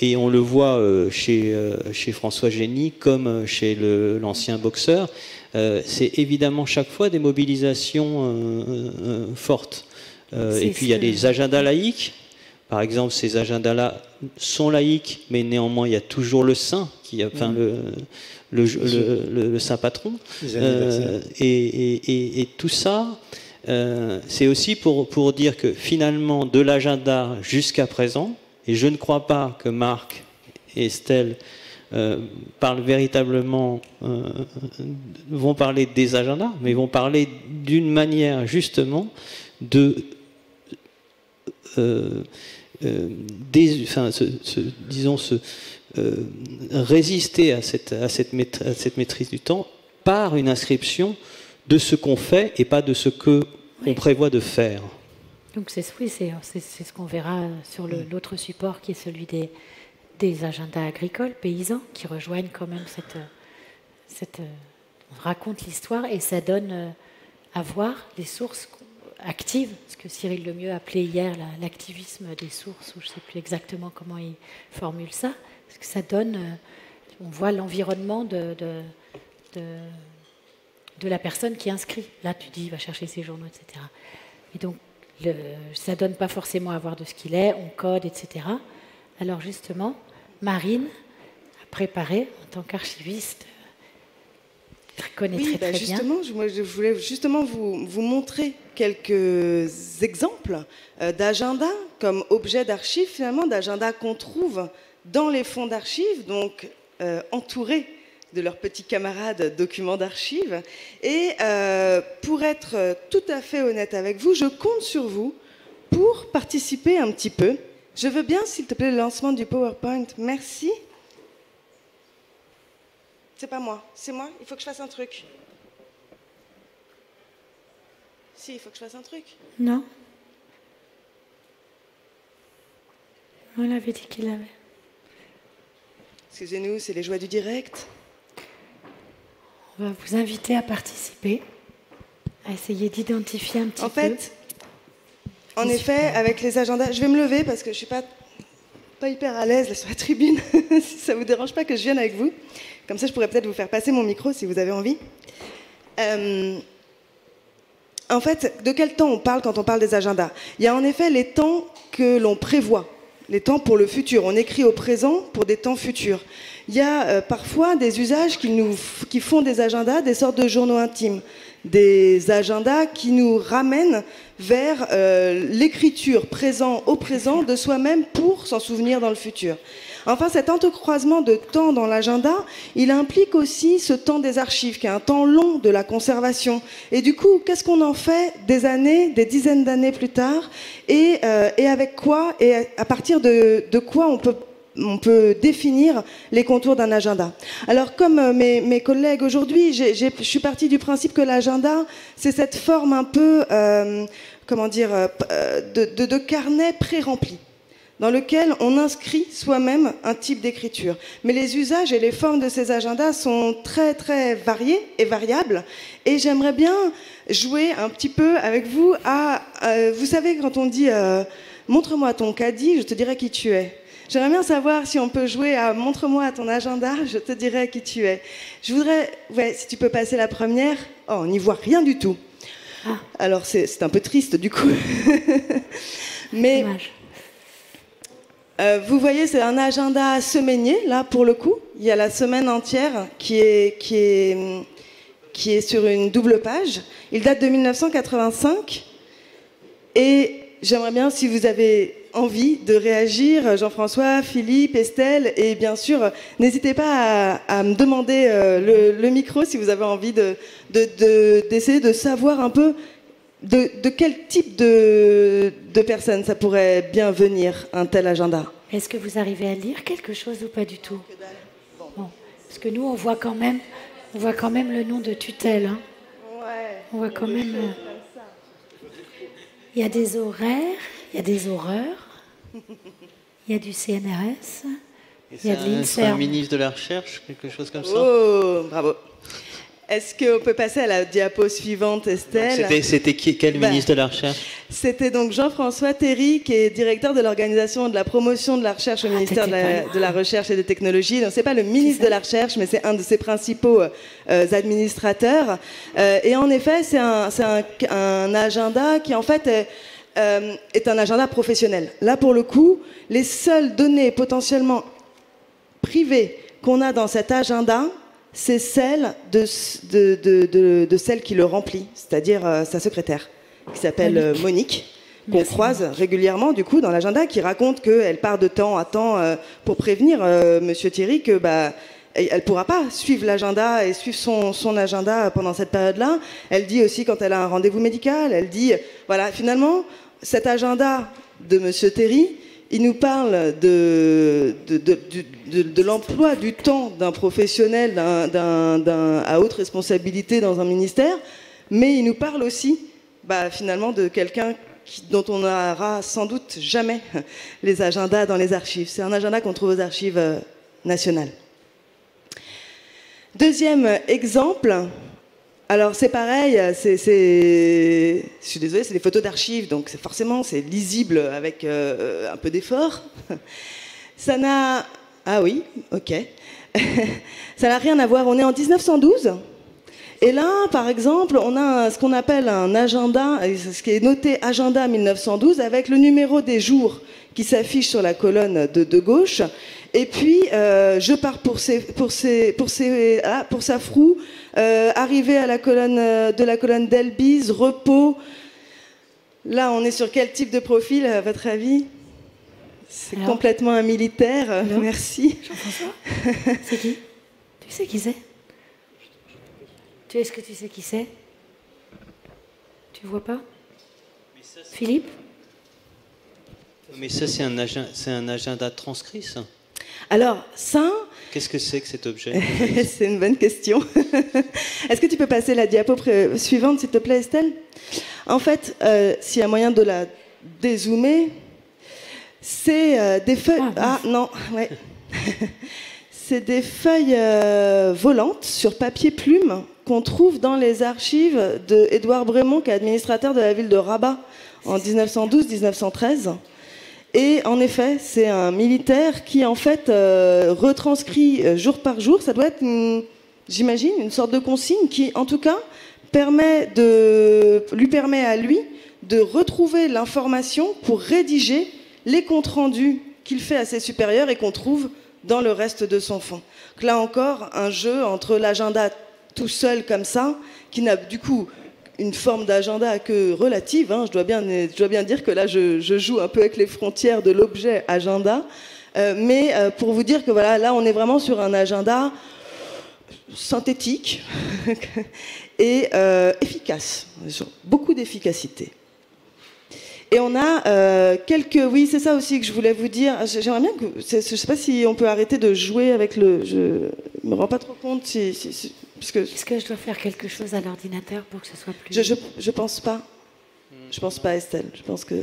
et on le voit chez François Génie comme chez l'ancien boxeur. C'est évidemment chaque fois des mobilisations fortes. Et puis il y a des agendas laïques. Par exemple, ces agendas-là sont laïques, mais néanmoins il y a toujours le saint, le saint patron. Et tout ça, c'est aussi pour dire que finalement, de l'agenda jusqu'à présent, et je ne crois pas que Marc et Estelle parlent véritablement, vont parler des agendas, mais vont parler d'une manière justement de résister à cette maîtrise du temps par une inscription de ce qu'on fait et pas de ce qu'on prévoit de faire. Donc oui, c'est ce qu'on verra sur l'autre support qui est celui des agendas agricoles, paysans, qui rejoignent quand même on raconte l'histoire et ça donne à voir les sources actives, ce que Cyril Lemieux appelait hier l'activisme des sources, ou je ne sais plus exactement comment il formule ça, parce que ça donne, on voit l'environnement de la personne qui inscrit. Là, tu dis, il va chercher ses journaux, etc. Et donc, ça ne donne pas forcément à voir de ce qu'il est, on code, etc. Alors justement, Marine a préparé, en tant qu'archiviste, connaît très justement, bien. Je voulais justement vous montrer quelques exemples d'agenda comme objet d'archives, finalement, d'agenda qu'on trouve dans les fonds d'archives, donc entourés de leurs petits camarades documents d'archives. Et pour être tout à fait honnête avec vous, je compte sur vous pour participer un petit peu. Je veux bien, s'il te plaît, le lancement du PowerPoint. Merci. C'est pas moi, c'est moi. Il faut que je fasse un truc. Si, il faut que je fasse un truc. Non. On avait dit qu'il avait. Excusez-nous, c'est les joies du direct. On va vous inviter à participer, à essayer d'identifier un petit peu. En fait, en effet, avec les agendas, je vais me lever parce que je ne suis pas hyper à l'aise là, sur la tribune, si ça ne vous dérange pas que je vienne avec vous. Comme ça, je pourrais peut-être vous faire passer mon micro si vous avez envie. En fait, de quel temps on parle quand on parle des agendas? Il y a en effet les temps que l'on prévoit, les temps pour le futur. On écrit au présent pour des temps futurs. Il y a parfois des usages qui font des agendas, des sortes de journaux intimes, des agendas qui nous ramènent vers l'écriture au présent de soi-même pour s'en souvenir dans le futur. Enfin, cet entrecroisement de temps dans l'agenda, il implique aussi ce temps des archives, qui est un temps long de la conservation. Et du coup, qu'est-ce qu'on en fait des années, des dizaines d'années plus tard, et avec quoi, et à partir de quoi on peut définir les contours d'un agenda. Alors, comme mes collègues aujourd'hui, je suis partie du principe que l'agenda, c'est cette forme un peu, de carnet pré-rempli, dans lequel on inscrit soi-même un type d'écriture. Mais les usages et les formes de ces agendas sont très, très variés et variables. Et j'aimerais bien jouer un petit peu avec vous vous savez, quand on dit « montre-moi ton caddie, je te dirai qui tu es ». J'aimerais bien savoir si on peut jouer à « montre-moi ton agenda, je te dirai qui tu es ». Je voudrais, si tu peux passer la première. Oh, on n'y voit rien du tout. Ah. Alors, c'est un peu triste, du coup. Mais... Dommage. Vous voyez, c'est un agenda semainier, là, pour le coup. Il y a la semaine entière qui est sur une double page. Il date de 1985. Et j'aimerais bien, si vous avez envie de réagir, Jean-François, Philippe, Estelle, et bien sûr, n'hésitez pas à me demander le micro si vous avez envie d'essayer de savoir un peu de quel type de personnes ça pourrait bien venir, un tel agenda. Est-ce que vous arrivez à lire quelque chose ou pas du tout? Bon, parce que nous, on voit quand même le nom de tutelle. Hein. Ouais. On voit quand même... Il y a des horaires, il y a des horreurs, il y a du CNRS, il y a de l'INSERM. C'est un ministre de la Recherche, quelque chose comme ça? Oh, bravo. Est-ce qu'on peut passer à la diapo suivante, Estelle? C'était quel ministre de la Recherche? C'était donc Jean-François Théry, qui est directeur de l'organisation et de la promotion de la recherche au ministère de la Recherche et des Technologies. Donc, c'est pas le ministre de la Recherche, mais c'est un de ses principaux administrateurs. Et en effet, c'est un agenda qui, en fait, est un agenda professionnel. Là, pour le coup, les seules données potentiellement privées qu'on a dans cet agenda, c'est celle de celle qui le remplit, c'est-à-dire sa secrétaire, qui s'appelle Monique, qu'on croise régulièrement du coup dans l'agenda, qui raconte qu'elle part de temps à temps pour prévenir Monsieur Théry que elle pourra pas suivre l'agenda et suivre son agenda pendant cette période-là. Elle dit aussi quand elle a un rendez-vous médical, elle dit voilà, finalement cet agenda de Monsieur Théry, il nous parle de l'emploi du temps d'un professionnel à haute responsabilité dans un ministère, mais il nous parle aussi finalement de quelqu'un dont on n'aura sans doute jamais les agendas dans les archives. C'est un agenda qu'on trouve aux archives nationales. Deuxième exemple, alors c'est pareil, je suis désolée, c'est des photos d'archives, donc forcément c'est lisible avec un peu d'effort. Ça n'a... Ah oui, ok. Ça n'a rien à voir, on est en 1912. Et là, par exemple, on a ce qu'on appelle un agenda, ce qui est noté agenda 1912, avec le numéro des jours qui s'affiche sur la colonne de gauche. Et puis, je pars pour Safrou, arrivé à la colonne de la colonne d'Elbise, repos. Là, on est sur quel type de profil, à votre avis? C'est complètement un militaire. Alors, merci. Jean-François, c'est qui? Tu sais qui c'est? Est-ce que tu sais qui c'est? Tu vois pas? Philippe? Mais ça, c'est un agenda transcrit, ça? Alors, ça... Qu'est-ce que c'est que cet objet? C'est une bonne question. Est-ce que tu peux passer la diapo suivante, s'il te plaît, Estelle? En fait, s'il y a moyen de la dézoomer, c'est des feuilles... Ah, non, ouais. C'est des feuilles volantes sur papier plume qu'on trouve dans les archives d'Édouard Brémond, qui est administrateur de la ville de Rabat en 1912-1913. Et en effet, c'est un militaire qui, en fait, retranscrit jour par jour. Ça doit être, j'imagine, une sorte de consigne qui, en tout cas, lui permet à lui de retrouver l'information pour rédiger les comptes rendus qu'il fait à ses supérieurs et qu'on trouve dans le reste de son fond. Donc là encore, un jeu entre l'agenda tout seul comme ça, qui n'a du coup une forme d'agenda que relative. Hein, je dois bien dire que là, je joue un peu avec les frontières de l'objet agenda. Mais pour vous dire que voilà, là, on est vraiment sur un agenda synthétique et efficace. Beaucoup d'efficacité. Et on a oui, c'est ça aussi que je voulais vous dire. J'aimerais bien que, je ne sais pas si on peut arrêter de jouer avec je me rends pas trop compte parce que... Est-ce que je dois faire quelque chose à l'ordinateur pour que ce soit plus... Je pense pas. Je pense pas, Estelle. Je pense que...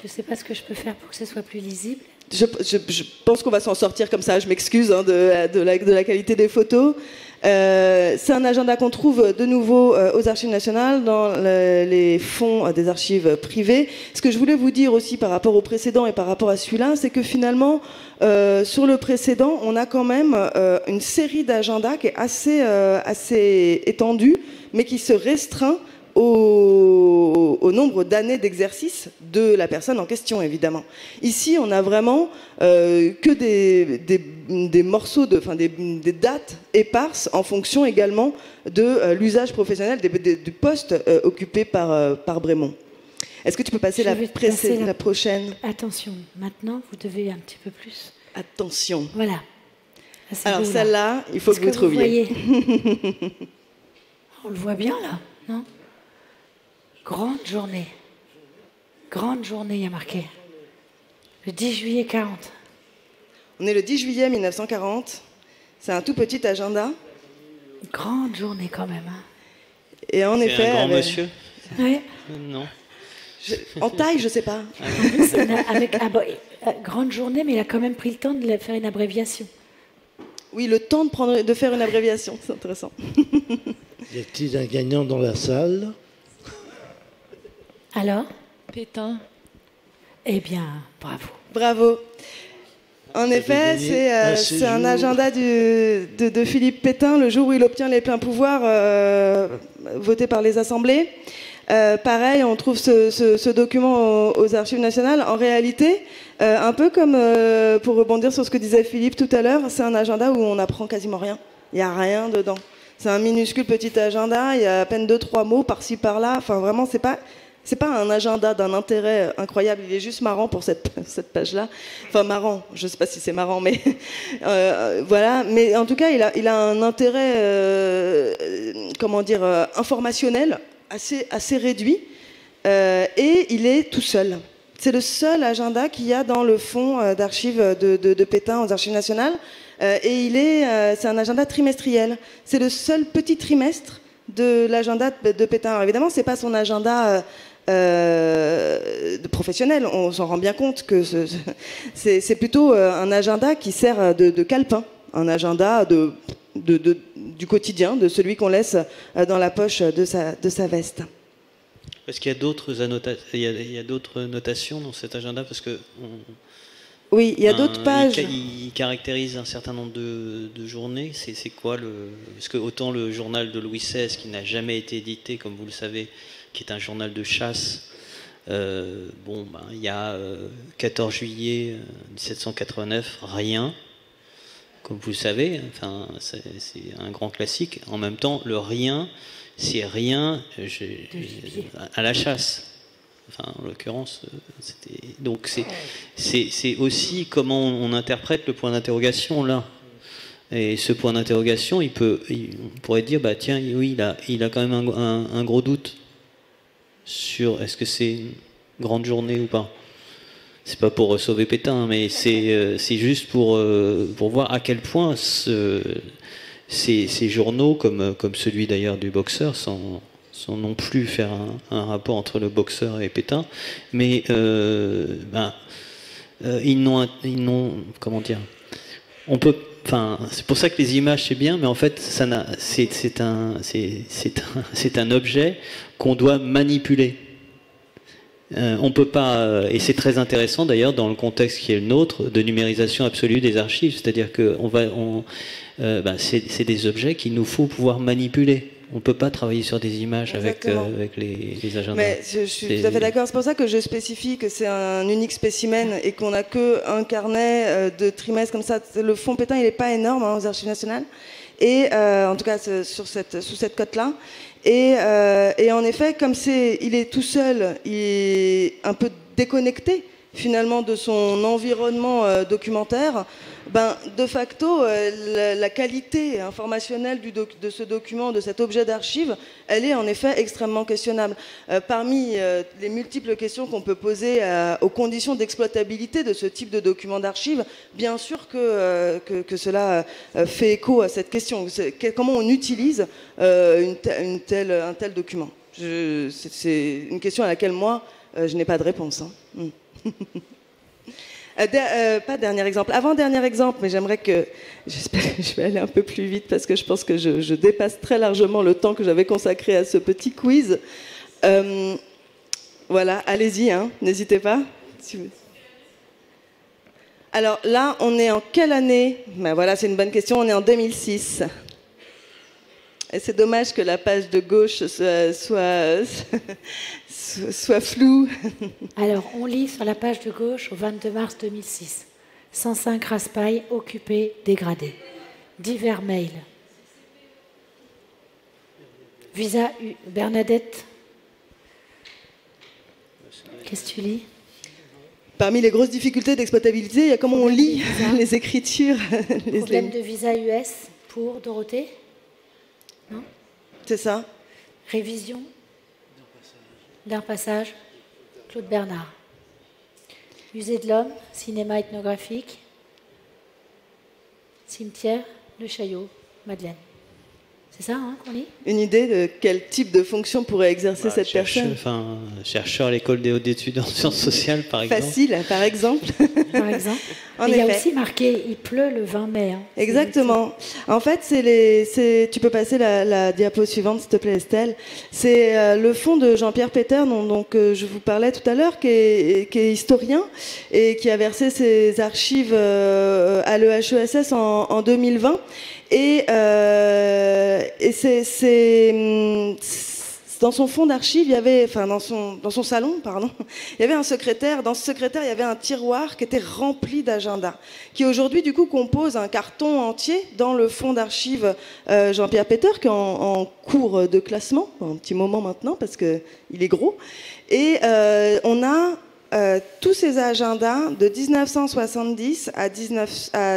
Je sais pas ce que je peux faire pour que ce soit plus lisible. Je pense qu'on va s'en sortir comme ça. Je m'excuse hein, de la qualité des photos. C'est un agenda qu'on trouve de nouveau aux Archives nationales, dans les fonds des archives privées. Ce que je voulais vous dire aussi par rapport au précédent et par rapport à celui-là, c'est que finalement, sur le précédent, on a quand même une série d'agendas qui est assez étendue, mais qui se restreint au nombre d'années d'exercice de la personne en question, évidemment. Ici, on a vraiment que des morceaux, des dates éparses en fonction également de l'usage professionnel du poste occupé par Brémond. Est-ce que tu peux passer la prochaine? Attention, maintenant, vous devez un petit peu plus... Attention. Voilà. Alors celle-là, il faut que vous trouviez. On le voit bien, là, non? Grande journée. Grande journée, il y a marqué. Le 10 juillet 40. On est le 10 juillet 1940. C'est un tout petit agenda. Grande journée quand même. Hein. Et en effet... un grand monsieur? Oui. Non. En taille, je ne sais pas. Grande journée, mais il a quand même pris le temps de faire une abréviation. Oui, le temps de faire une abréviation, c'est intéressant. Y a-t-il un gagnant dans la salle? Alors? Pétain. Eh bien, bravo. Bravo. En effet, c'est un agenda de Philippe Pétain, le jour où il obtient les pleins pouvoirs votés par les assemblées. Pareil, on trouve ce document aux Archives nationales. En réalité, un peu comme, pour rebondir sur ce que disait Philippe tout à l'heure, c'est un agenda où on n'apprend quasiment rien. Il n'y a rien dedans. C'est un minuscule petit agenda, il y a à peine 2-3 mots par-ci par-là. Enfin, vraiment, c'est pas un agenda d'un intérêt incroyable. Il est juste marrant pour cette page-là. Enfin, marrant, je ne sais pas si c'est marrant, mais voilà. Mais en tout cas, il a un intérêt, informationnel assez réduit. Et il est tout seul. C'est le seul agenda qu'il y a dans le fonds d'archives de Pétain aux Archives nationales. Et c'est un agenda trimestriel. C'est le seul petit trimestre de l'agenda de Pétain. Alors évidemment, c'est pas son agenda de professionnel. On s'en rend bien compte que c'est plutôt un agenda qui sert de calepin, un agenda du quotidien, de celui qu'on laisse dans la poche de sa veste. Est-ce qu'il y a d'autres notations dans cet agenda? Parce que oui, il y a d'autres pages. Il caractérise un certain nombre de journées. C'est quoi parce que autant le journal de Louis XVI, qui n'a jamais été édité, comme vous le savez, qui est un journal de chasse, il y a 14 juillet 1789, rien, comme vous le savez, enfin, c'est un grand classique. En même temps, le rien, c'est rien à la chasse. Enfin, en l'occurrence, donc c'est aussi comment on interprète le point d'interrogation là. Et ce point d'interrogation, on pourrait dire, bah tiens, oui, il a quand même un gros doute sur est-ce que c'est une grande journée ou pas. C'est pas pour sauver Pétain, mais c'est juste pour voir à quel point ces journaux, comme celui d'ailleurs du Boxeur, sans non plus faire un rapport entre le Boxeur et Pétain, mais ils n'ont comment dire, on peut, enfin, c'est pour ça que les images c'est bien, mais en fait c'est un objet qu'on doit manipuler. On peut pas, et c'est très intéressant d'ailleurs dans le contexte qui est le nôtre de numérisation absolue des archives, c'est-à-dire que c'est des objets qu'il nous faut pouvoir manipuler. On ne peut pas travailler sur des images avec les agendas. Mais je suis tout à fait d'accord. C'est pour ça que je spécifie que c'est un unique spécimen et qu'on n'a qu'un carnet de trimestre comme ça. Le fonds Pétain, il n'est pas énorme aux Archives nationales. Et en tout cas, sous cette cote-là. Et en effet, comme il est tout seul, il est un peu déconnecté finalement de son environnement documentaire, de facto, la qualité informationnelle de ce document, de cet objet d'archive, elle est en effet extrêmement questionnable. Parmi les multiples questions qu'on peut poser aux conditions d'exploitabilité de ce type de document d'archive, bien sûr que cela fait écho à cette question. Comment on utilise un tel document? C'est une question à laquelle moi, je n'ai pas de réponse. Hein. Pas dernier exemple, avant-dernier exemple, mais j'aimerais que... J'espère que je vais aller un peu plus vite parce que je pense que je dépasse très largement le temps que j'avais consacré à ce petit quiz. Voilà, allez-y, hein, n'hésitez pas. Alors là, on est en quelle année? Voilà, c'est une bonne question, on est en 2006. Et c'est dommage que la page de gauche soit floue. Alors, on lit sur la page de gauche au 22 mars 2006. 105 Raspail, occupé, dégradé. Divers mails. Visa Bernadette. Qu'est-ce que tu lis? Parmi les grosses difficultés d'exploitabilité, il y a comment on lit les écritures. Problème de visa US pour Dorothée? Non? C'est ça. Révision d'un passage, Claude Bernard. Musée de l'Homme, cinéma ethnographique, cimetière de Chaillot, Madeleine. C'est ça hein, qu'on lit? Une idée de quel type de fonction pourrait exercer cette personne? Enfin, chercheur à l'école des hautes études en sciences sociales, par exemple. Facile, par exemple. Par exemple. Il y a aussi marqué « Il pleut le 20 mai hein. ». Exactement. En fait, tu peux passer la diapo suivante, s'il te plaît, Estelle. C'est le fonds de Jean-Pierre Péter, dont je vous parlais tout à l'heure, qui est historien et qui a versé ses archives à l'EHESS en 2020. Et dans son fond d'archives, il y avait, enfin dans son salon, pardon, il y avait un secrétaire. Dans ce secrétaire, il y avait un tiroir qui était rempli d'agendas, qui aujourd'hui du coup compose un carton entier dans le fond d'archives Jean-Pierre Péter, qui est en cours de classement, un petit moment maintenant parce que il est gros. Et on a tous ces agendas de 1970 à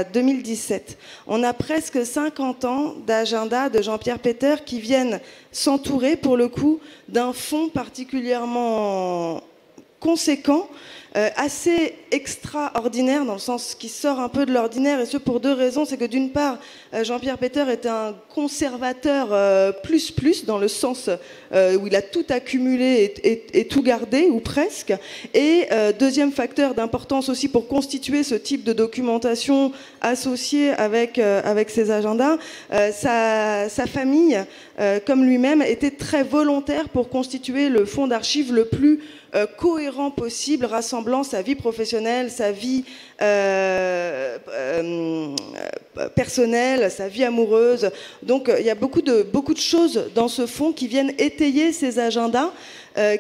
2017. On a presque 50 ans d'agendas de Jean-Pierre Péter qui viennent s'entourer, pour le coup, d'un fond particulièrement conséquent, assez extraordinaire, dans le sens qui sort un peu de l'ordinaire, et ce pour deux raisons. C'est que d'une part, Jean-Pierre Peter est un conservateur plus, dans le sens où il a tout accumulé et tout gardé, ou presque. Et deuxième facteur d'importance aussi pour constituer ce type de documentation associée avec ses agendas, sa famille, comme lui-même, était très volontaire pour constituer le fonds d'archives le plus cohérent possible, rassemblant sa vie professionnelle, sa vie personnelle, sa vie amoureuse. Donc il y a beaucoup de choses dans ce fonds qui viennent étayer ces agendas,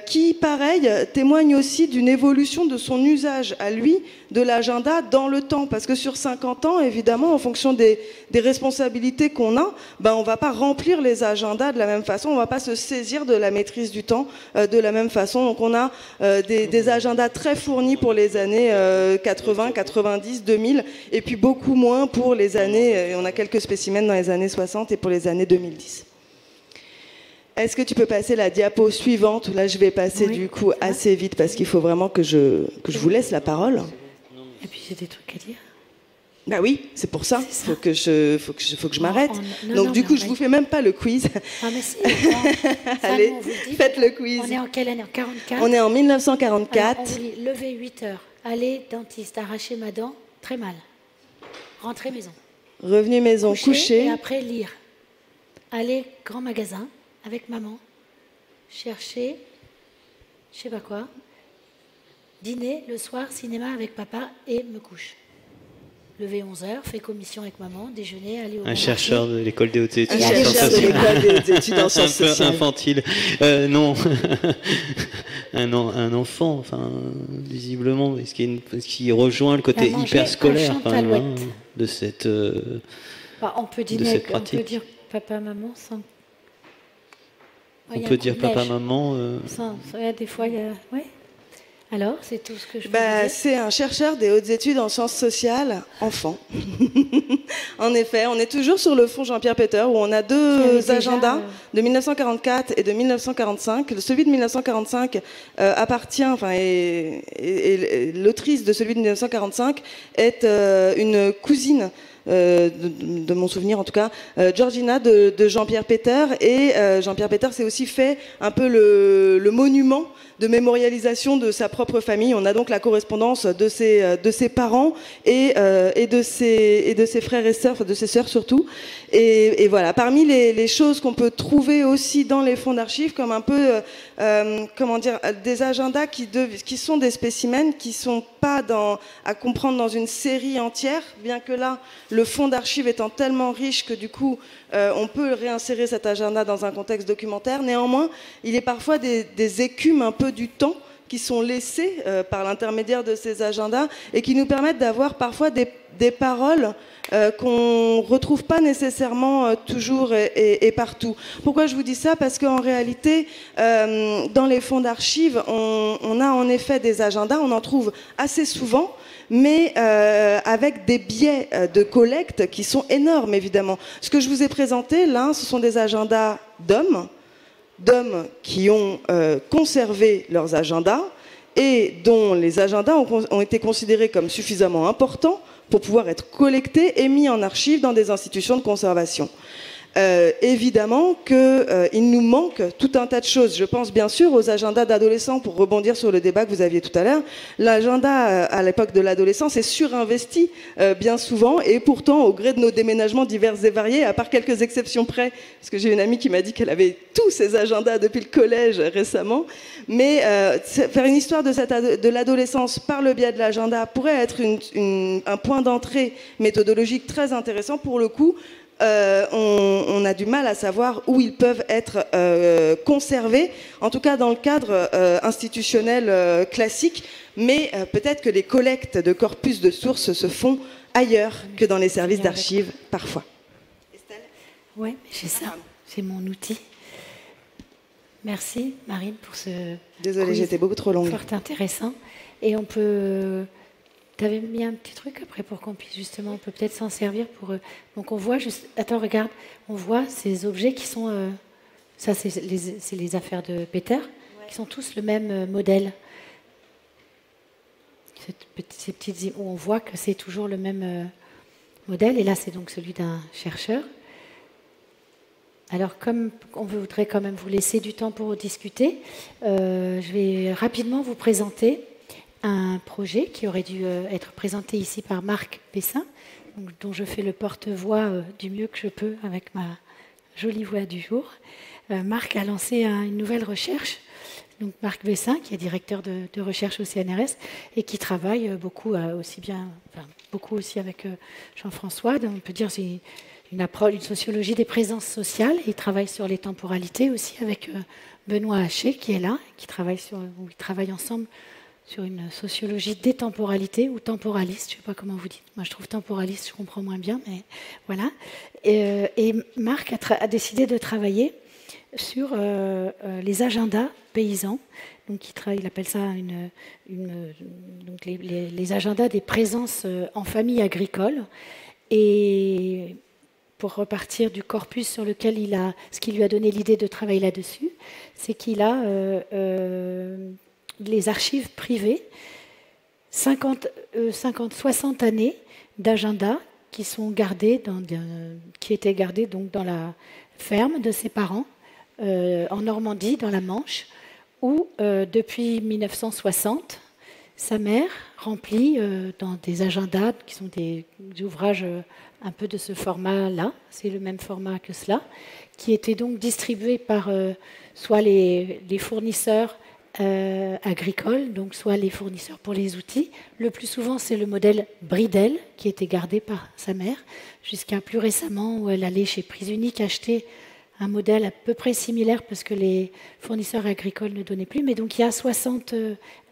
qui, pareil, témoignent aussi d'une évolution de son usage à lui de l'agenda dans le temps. Parce que sur 50 ans, évidemment, en fonction des responsabilités qu'on a, on ne va pas remplir les agendas de la même façon, on ne va pas se saisir de la maîtrise du temps de la même façon. Donc on a des agendas très fournis pour les années 80, 90, 2000, et puis beaucoup moins pour les années, on a quelques spécimens dans les années 60 et pour les années 2010. Est-ce que tu peux passer la diapo suivante? Là, je vais passer du coup assez vite parce qu'il faut vraiment que je vous laisse la parole. Et puis j'ai des trucs à dire. Bah oui, c'est pour ça. Faut que je m'arrête. Donc du coup, je vous fais même pas le quiz. Ah mais si. Allez, faites le quiz. On est en quelle année? En 44. On est en 1944. Alors, on vous dit lever 8 heures, aller dentiste, arracher ma dent, très mal. Rentrer maison. Revenu maison, coucher. Et après lire. Aller grand magasin avec maman, chercher, je sais pas quoi, dîner, le soir, cinéma avec papa et me couche. Lever 11 heures, fait commission avec maman, déjeuner, aller au... Un chercheur de l'école des hautes études. Un chercheur de l'école des hautes études en sciences sociales. Un peu infantile. Non, un enfant, enfin, visiblement, ce qui rejoint le côté hyper scolaire quand même, de cette on peut dîner, on peut dire papa, maman sans... On peut dire papa, maman. Des fois, il y a... Oui. Alors, c'est tout ce que je peux dire. C'est un chercheur des hautes études en sciences sociales, enfant. En effet, on est toujours sur le fonds Jean-Pierre Peter, où on a deux agendas de 1944 et de 1945. Celui de 1945 appartient, et l'autrice de celui de 1945 est une cousine, de mon souvenir en tout cas, Georgina de Jean-Pierre Peter. Et Jean-Pierre Peter s'est aussi fait un peu le monument de mémorialisation de sa propre famille. On a donc la correspondance de ses parents et de ses frères et sœurs, enfin de ses sœurs surtout. Et voilà, parmi les choses qu'on peut trouver aussi dans les fonds d'archives, comme un peu, comment dire, des agendas qui sont des spécimens, qui ne sont pas à comprendre dans une série entière, bien que là, le fonds d'archives étant tellement riche que du coup, on peut réinsérer cet agenda dans un contexte documentaire. Néanmoins, il est parfois des écumes un peu du temps qui sont laissées par l'intermédiaire de ces agendas et qui nous permettent d'avoir parfois des paroles qu'on ne retrouve pas nécessairement toujours et partout. Pourquoi je vous dis ça? Parce qu'en réalité, dans les fonds d'archives, on a en effet des agendas, on en trouve assez souvent, mais avec des biais de collecte qui sont énormes, évidemment. Ce que je vous ai présenté, là, ce sont des agendas d'hommes qui ont conservé leurs agendas et dont les agendas ont été considérés comme suffisamment importants pour pouvoir être collectés et mis en archive dans des institutions de conservation. Évidemment qu'il nous manque tout un tas de choses. Je pense bien sûr aux agendas d'adolescents, pour rebondir sur le débat que vous aviez tout à l'heure. L'agenda à l'époque de l'adolescence est surinvesti bien souvent, et pourtant, au gré de nos déménagements divers et variés, à part quelques exceptions près, parce que j'ai une amie qui m'a dit qu'elle avait tous ses agendas depuis le collège récemment, mais faire une histoire de l'adolescence par le biais de l'agenda pourrait être un point d'entrée méthodologique très intéressant. Pour le coup, on a du mal à savoir où ils peuvent être conservés, en tout cas dans le cadre institutionnel classique, mais peut-être que les collectes de corpus de sources se font ailleurs que dans les services d'archives, parfois. Estelle ? Oui, j'ai ça, c'est mon outil. Merci Marine pour ce... Désolée, j'étais beaucoup trop longue. Fort intéressant. Et on peut... Tu avais mis un petit truc après pour qu'on puisse justement, on peut peut-être s'en servir pour... Donc on voit juste... Attends, regarde, on voit ces objets qui sont... ça, c'est les affaires de Peter, qui sont tous le même modèle. ces petites, où on voit que c'est toujours le même modèle. Et là, c'est donc celui d'un chercheur. Alors, comme on voudrait quand même vous laisser du temps pour discuter, je vais rapidement vous présenter un projet qui aurait dû être présenté ici par Marc Bessin, dont je fais le porte-voix du mieux que je peux avec ma jolie voix du jour. Marc a lancé une nouvelle recherche. Donc Marc Bessin, qui est directeur de recherche au CNRS et qui travaille beaucoup beaucoup aussi avec Jean-François. On peut dire c'est une sociologie des présences sociales. Il travaille sur les temporalités aussi avec Benoît Haché, qui est là, qui travaille où ils travaillent ensemble sur une sociologie des temporalités ou temporaliste, je ne sais pas comment vous dites. Moi, je trouve temporaliste, je comprends moins bien, mais voilà. Et Marc a décidé de travailler sur les agendas paysans. Donc, il appelle ça donc les agendas des présences en famille agricole. Et pour repartir du corpus sur lequel ce qui lui a donné l'idée de travailler là-dessus, c'est qu'il a les archives privées, 60 années d'agenda qui étaient gardés donc dans la ferme de ses parents en Normandie, dans la Manche, où depuis 1960, sa mère remplit dans des agendas qui sont des ouvrages un peu de ce format-là, c'est le même format que cela, qui étaient donc distribués par soit les fournisseurs agricoles, donc soit les fournisseurs pour les outils. Le plus souvent, c'est le modèle Bridel qui était gardé par sa mère, jusqu'à plus récemment où elle allait chez Prise Unique acheter un modèle à peu près similaire parce que les fournisseurs agricoles ne donnaient plus. Mais donc il y a 60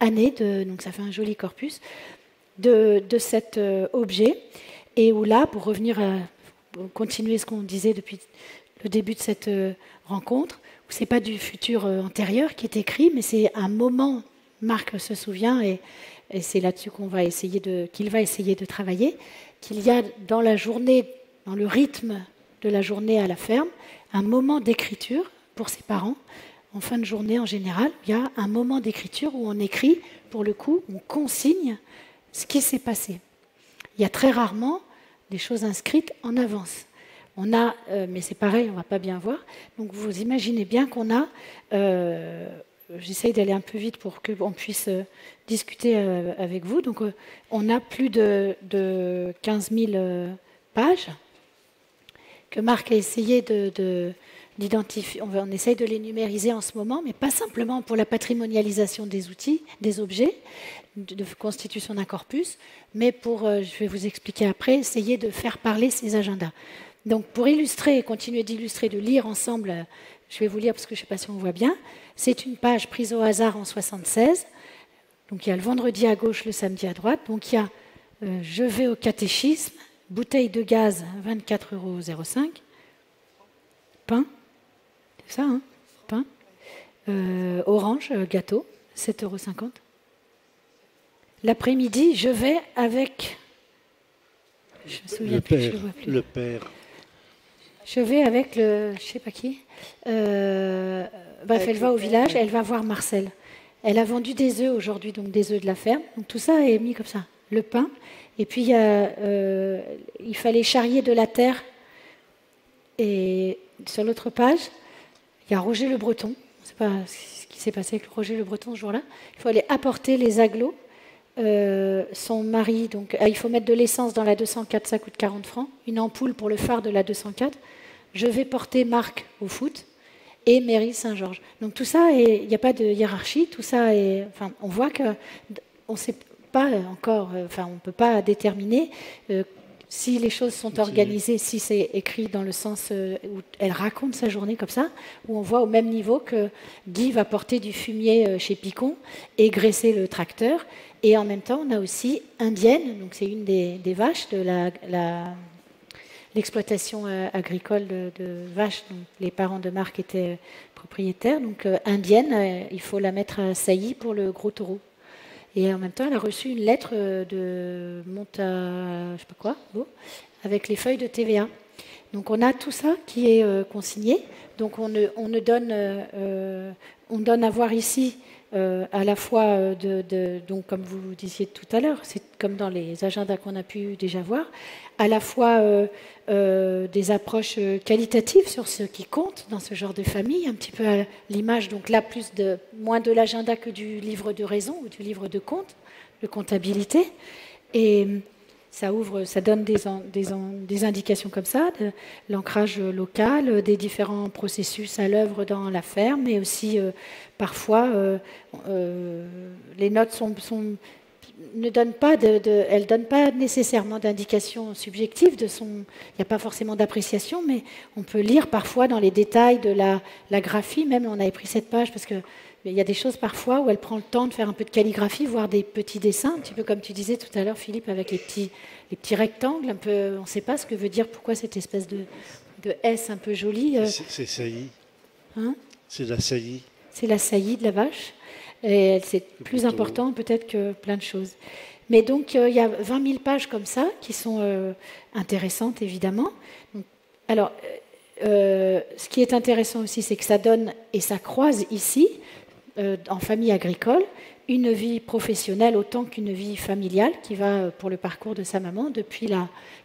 années, donc ça fait un joli corpus, de cet objet. Et où là, pour continuer ce qu'on disait depuis le début de cette rencontre, ce n'est pas du futur antérieur qui est écrit, mais c'est un moment, Marc se souvient, et c'est là-dessus qu'il va essayer de travailler, qu'il y a dans la journée, dans le rythme de la journée à la ferme, un moment d'écriture pour ses parents. En fin de journée, en général, il y a un moment d'écriture où on écrit, pour le coup, on consigne ce qui s'est passé. Il y a très rarement des choses inscrites en avance. On a, mais c'est pareil, on ne va pas bien voir. Donc vous imaginez bien qu'on a, j'essaye d'aller un peu vite pour qu'on puisse discuter avec vous. Donc on a plus de 15 000 pages que Marc a essayé d'identifier. On essaye de les numériser en ce moment, mais pas simplement pour la patrimonialisation des outils, des objets, de constitution d'un corpus, mais pour, je vais vous expliquer après, essayer de faire parler ces agendas. Donc pour illustrer et continuer d'illustrer, de lire ensemble, je vais vous lire parce que je ne sais pas si on voit bien, c'est une page prise au hasard en 76, donc il y a le vendredi à gauche, le samedi à droite, donc il y a je vais au catéchisme, bouteille de gaz 24,05 €, pain, c'est ça, hein, pain, orange, gâteau, 7,50 €. L'après-midi, je vais avec... Je me souviens plus, je le vois plus. Le père. Je vais avec le... Je ne sais pas qui. Bref, elle va au village, elle va voir Marcel. Elle a vendu des œufs aujourd'hui, donc des œufs de la ferme. Donc tout ça est mis comme ça. Le pain. Et puis, il fallait charrier de la terre. Et sur l'autre page, il y a Roger Le Breton. Je ne sais pas ce qui s'est passé avec Roger Le Breton ce jour-là. Il faut aller apporter les agglos. Son mari, donc il faut mettre de l'essence dans la 204, ça coûte 40 francs. Une ampoule pour le phare de la 204. Je vais porter Marc au foot et Mairie Saint-Georges. Donc tout ça, il n'y a pas de hiérarchie. Tout ça est, enfin, on voit que on ne sait pas encore, enfin, on ne peut pas déterminer si les choses sont organisées, si c'est écrit dans le sens où elle raconte sa journée comme ça, où on voit au même niveau que Guy va porter du fumier chez Picon et graisser le tracteur. Et en même temps, on a aussi Indienne, donc c'est une des vaches de l'exploitation agricole de vaches dont les parents de Marc étaient propriétaires. Donc Indienne, il faut la mettre à saillie pour le gros taureau. Et en même temps, elle a reçu une lettre de je sais pas quoi, avec les feuilles de TVA. Donc on a tout ça qui est consigné. Donc on donne à voir ici à la fois, donc comme vous disiez tout à l'heure, c'est comme dans les agendas qu'on a pu déjà voir, à la fois des approches qualitatives sur ce qui compte dans ce genre de famille, un petit peu à l'image, donc là moins de l'agenda que du livre de raison ou du livre de compte, de comptabilité. Et ça donne des indications comme ça, de l'ancrage local, des différents processus à l'œuvre dans la ferme, mais aussi parfois les notes ne donnent pas elles donnent pas nécessairement d'indications subjectives. Il n'y a pas forcément d'appréciation, mais on peut lire parfois dans les détails de la graphie. Même on avait pris cette page parce que il y a des choses parfois où elle prend le temps de faire un peu de calligraphie, voire des petits dessins, un petit peu comme tu disais tout à l'heure, Philippe, avec les petits rectangles. Un peu, on ne sait pas ce que veut dire, pourquoi cette espèce de S un peu jolie. C'est saillie. Hein, c'est la saillie. C'est la saillie de la vache. Et c'est plus important peut-être que plein de choses. Mais donc il y a 20 000 pages comme ça qui sont intéressantes évidemment. Donc, alors, ce qui est intéressant aussi, c'est que ça donne et ça croise ici, en famille agricole, une vie professionnelle autant qu'une vie familiale qui va pour le parcours de sa maman depuis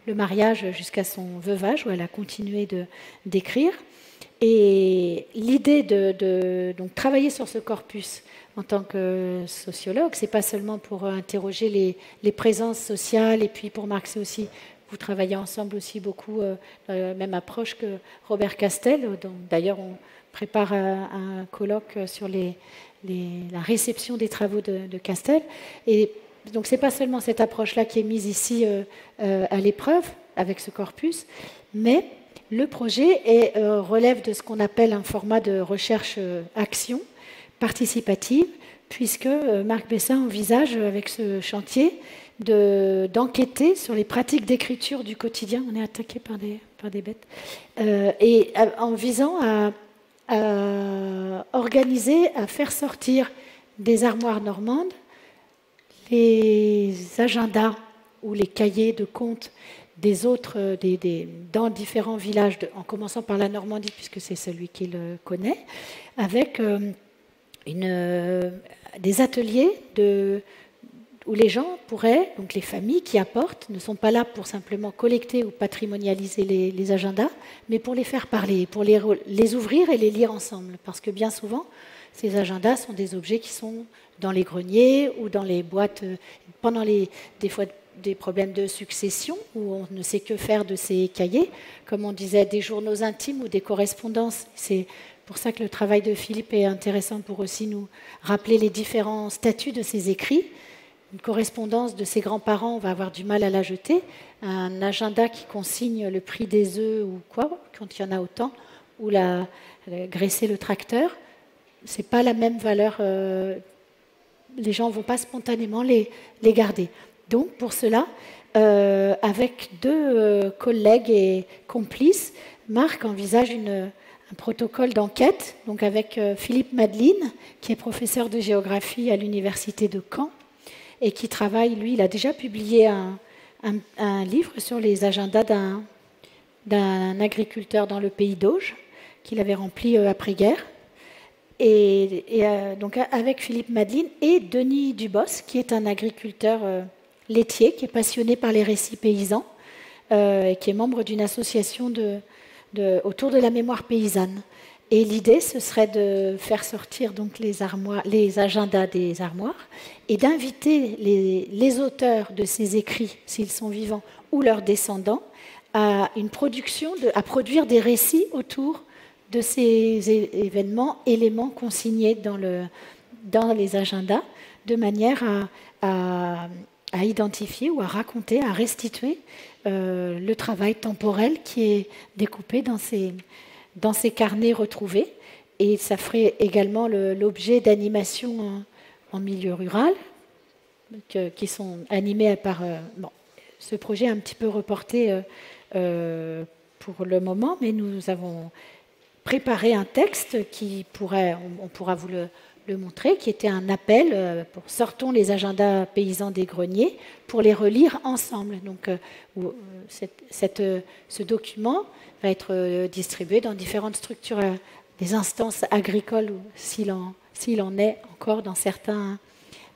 le mariage jusqu'à son veuvage où elle a continué d'écrire. Et l'idée de donc, travailler sur ce corpus en tant que sociologue, c'est pas seulement pour interroger les présences sociales et puis pour marxer aussi. Vous travaillez ensemble aussi beaucoup dans la même approche que Robert Castel. D'ailleurs, on prépare un colloque sur la réception des travaux de Castel. Et donc, ce n'est pas seulement cette approche-là qui est mise ici à l'épreuve avec ce corpus, mais le projet relève de ce qu'on appelle un format de recherche-action participative, puisque Marc Bessin envisage avec ce chantier d'enquêter sur les pratiques d'écriture du quotidien. On est attaqué par des bêtes. Et en visant à organiser, à faire sortir des armoires normandes les agendas ou les cahiers de comptes des autres, dans différents villages, en commençant par la Normandie, puisque c'est celui qu'il connaît, avec des ateliers où les gens pourraient, donc les familles qui apportent, ne sont pas là pour simplement collecter ou patrimonialiser les agendas, mais pour les faire parler, pour les ouvrir et les lire ensemble. Parce que bien souvent, ces agendas sont des objets qui sont dans les greniers ou dans les boîtes, pendant des fois des problèmes de succession, où on ne sait que faire de ces cahiers, comme on disait, des journaux intimes ou des correspondances. C'est pour ça que le travail de Philippe est intéressant pour aussi nous rappeler les différents statuts de ces écrits. Une correspondance de ses grands-parents, on va avoir du mal à la jeter. Un agenda qui consigne le prix des œufs ou quoi, quand il y en a autant, ou graisser le tracteur, c'est pas la même valeur. Les gens ne vont pas spontanément les garder. Donc, pour cela, avec deux collègues et complices, Marc envisage un protocole d'enquête, donc avec Philippe Madeline, qui est professeur de géographie à l'université de Caen, et qui travaille, lui, il a déjà publié un livre sur les agendas d'un agriculteur dans le pays d'Auge, qu'il avait rempli après-guerre. Et donc avec Philippe Madeline et Denis Dubos, qui est un agriculteur laitier, qui est passionné par les récits paysans, et qui est membre d'une association autour de la mémoire paysanne. Et l'idée, ce serait de faire sortir donc les agendas des armoires et d'inviter les auteurs de ces écrits, s'ils sont vivants, ou leurs descendants, à produire des récits autour de ces événements, éléments consignés dans les agendas, de manière à identifier ou à raconter, à restituer le travail temporel qui est découpé dans ces carnets retrouvés. Et ça ferait également l'objet d'animations en milieu rural, qui sont animées par... ce projet est un petit peu reporté pour le moment, mais nous avons préparé un texte on pourra vous le montrer, qui était un appel pour sortons les agendas paysans des greniers pour les relire ensemble. Donc, ce document va être distribué dans différentes structures, des instances agricoles, s'il en est encore dans certains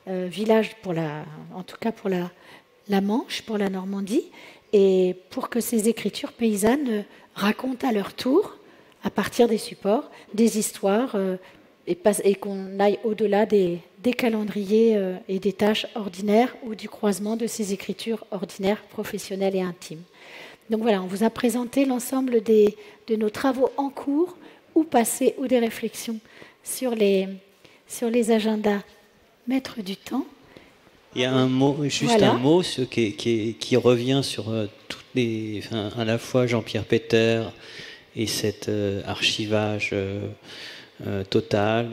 villages, en tout cas pour la Manche, pour la Normandie, et pour que ces écritures paysannes racontent à leur tour, à partir des supports, des histoires, et qu'on aille au-delà des calendriers et des tâches ordinaires ou du croisement de ces écritures ordinaires, professionnelles et intimes. Donc voilà, on vous a présenté l'ensemble de nos travaux en cours ou passés ou des réflexions sur les agendas maîtres du temps. Il y a un mot, un mot qui revient sur toutes à la fois Jean-Pierre Peter et cet archivage total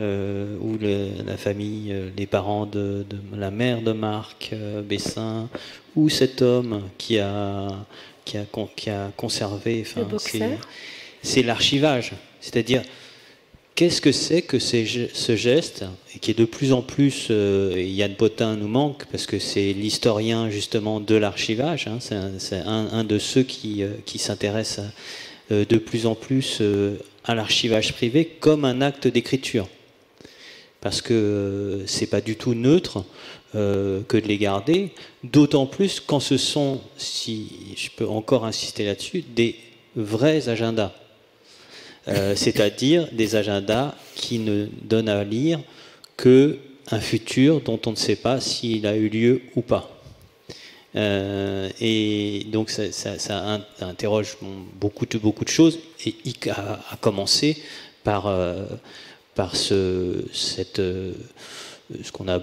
où la famille, les parents de la mère de Marc Bessin, ou cet homme qui a conservé, c'est l'archivage, c'est-à-dire qu'est-ce que c'est que ce geste, et qui est de plus en plus, Yann Potin nous manque, parce que c'est l'historien justement de l'archivage, hein, c'est un de ceux qui s'intéresse de plus en plus à l'archivage privé comme un acte d'écriture. Parce que c'est pas du tout neutre que de les garder, d'autant plus quand ce sont, si je peux encore insister là-dessus, des vrais agendas. C'est-à-dire des agendas qui ne donnent à lire qu'un futur dont on ne sait pas s'il a eu lieu ou pas. Et donc ça interroge beaucoup de choses, et à commencer par ce qu'on a...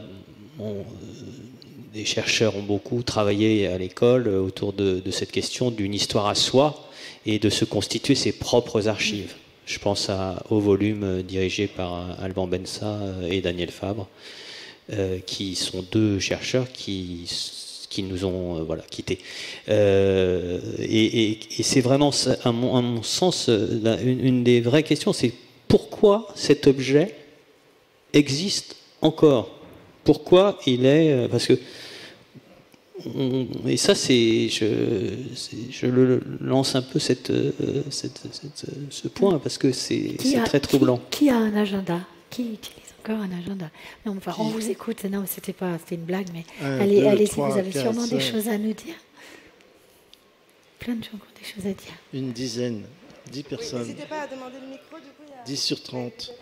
des chercheurs ont beaucoup travaillé à l'école autour de cette question d'une histoire à soi et de se constituer ses propres archives. Je pense au volume dirigé par Alban Bensa et Daniel Fabre, qui sont deux chercheurs qui nous ont quittés. Et c'est vraiment, à mon sens, une des vraies questions, c'est pourquoi cet objet existe encore. Pourquoi il est... Parce que... Et ça, je le lance un peu ce point, parce que c'est très troublant. Qui a un agenda? Qui utilise encore un agenda? Non, enfin, on vous écoute. Non, c'était une blague, mais allez-y, vous avez sûrement des choses à nous dire. Plein de gens qui ont des choses à dire. Une dizaine, 10 personnes. Oui, n'hésitez pas à demander le micro, du coup, 10 sur 30.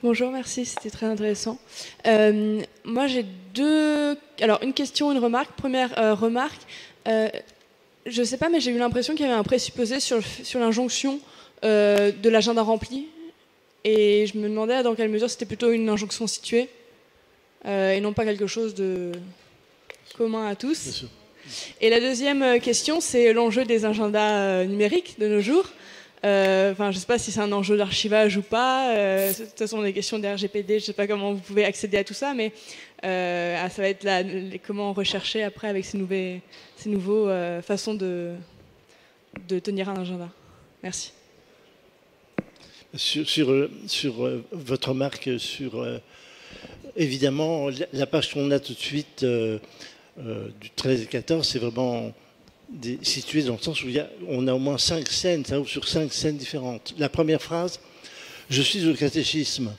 Bonjour, merci, c'était très intéressant. Moi, j'ai une question, une remarque. Première remarque, je ne sais pas, mais j'ai eu l'impression qu'il y avait un présupposé sur l'injonction de l'agenda rempli. Et je me demandais dans quelle mesure c'était plutôt une injonction située et non pas quelque chose de commun à tous. Bien sûr. Et la deuxième question, c'est l'enjeu des agendas numériques de nos jours. Je ne sais pas si c'est un enjeu d'archivage ou pas. De toute façon, les questions des RGPD, je ne sais pas comment vous pouvez accéder à tout ça, mais ça va être comment rechercher après avec ces nouveaux façons de tenir un agenda. Merci. Sur votre remarque, évidemment, la page qu'on a tout de suite du 13 et 14, c'est vraiment... situé dans le sens où on a au moins 5 scènes, ça ouvre sur 5 scènes différentes. La première phrase, je suis au catéchisme.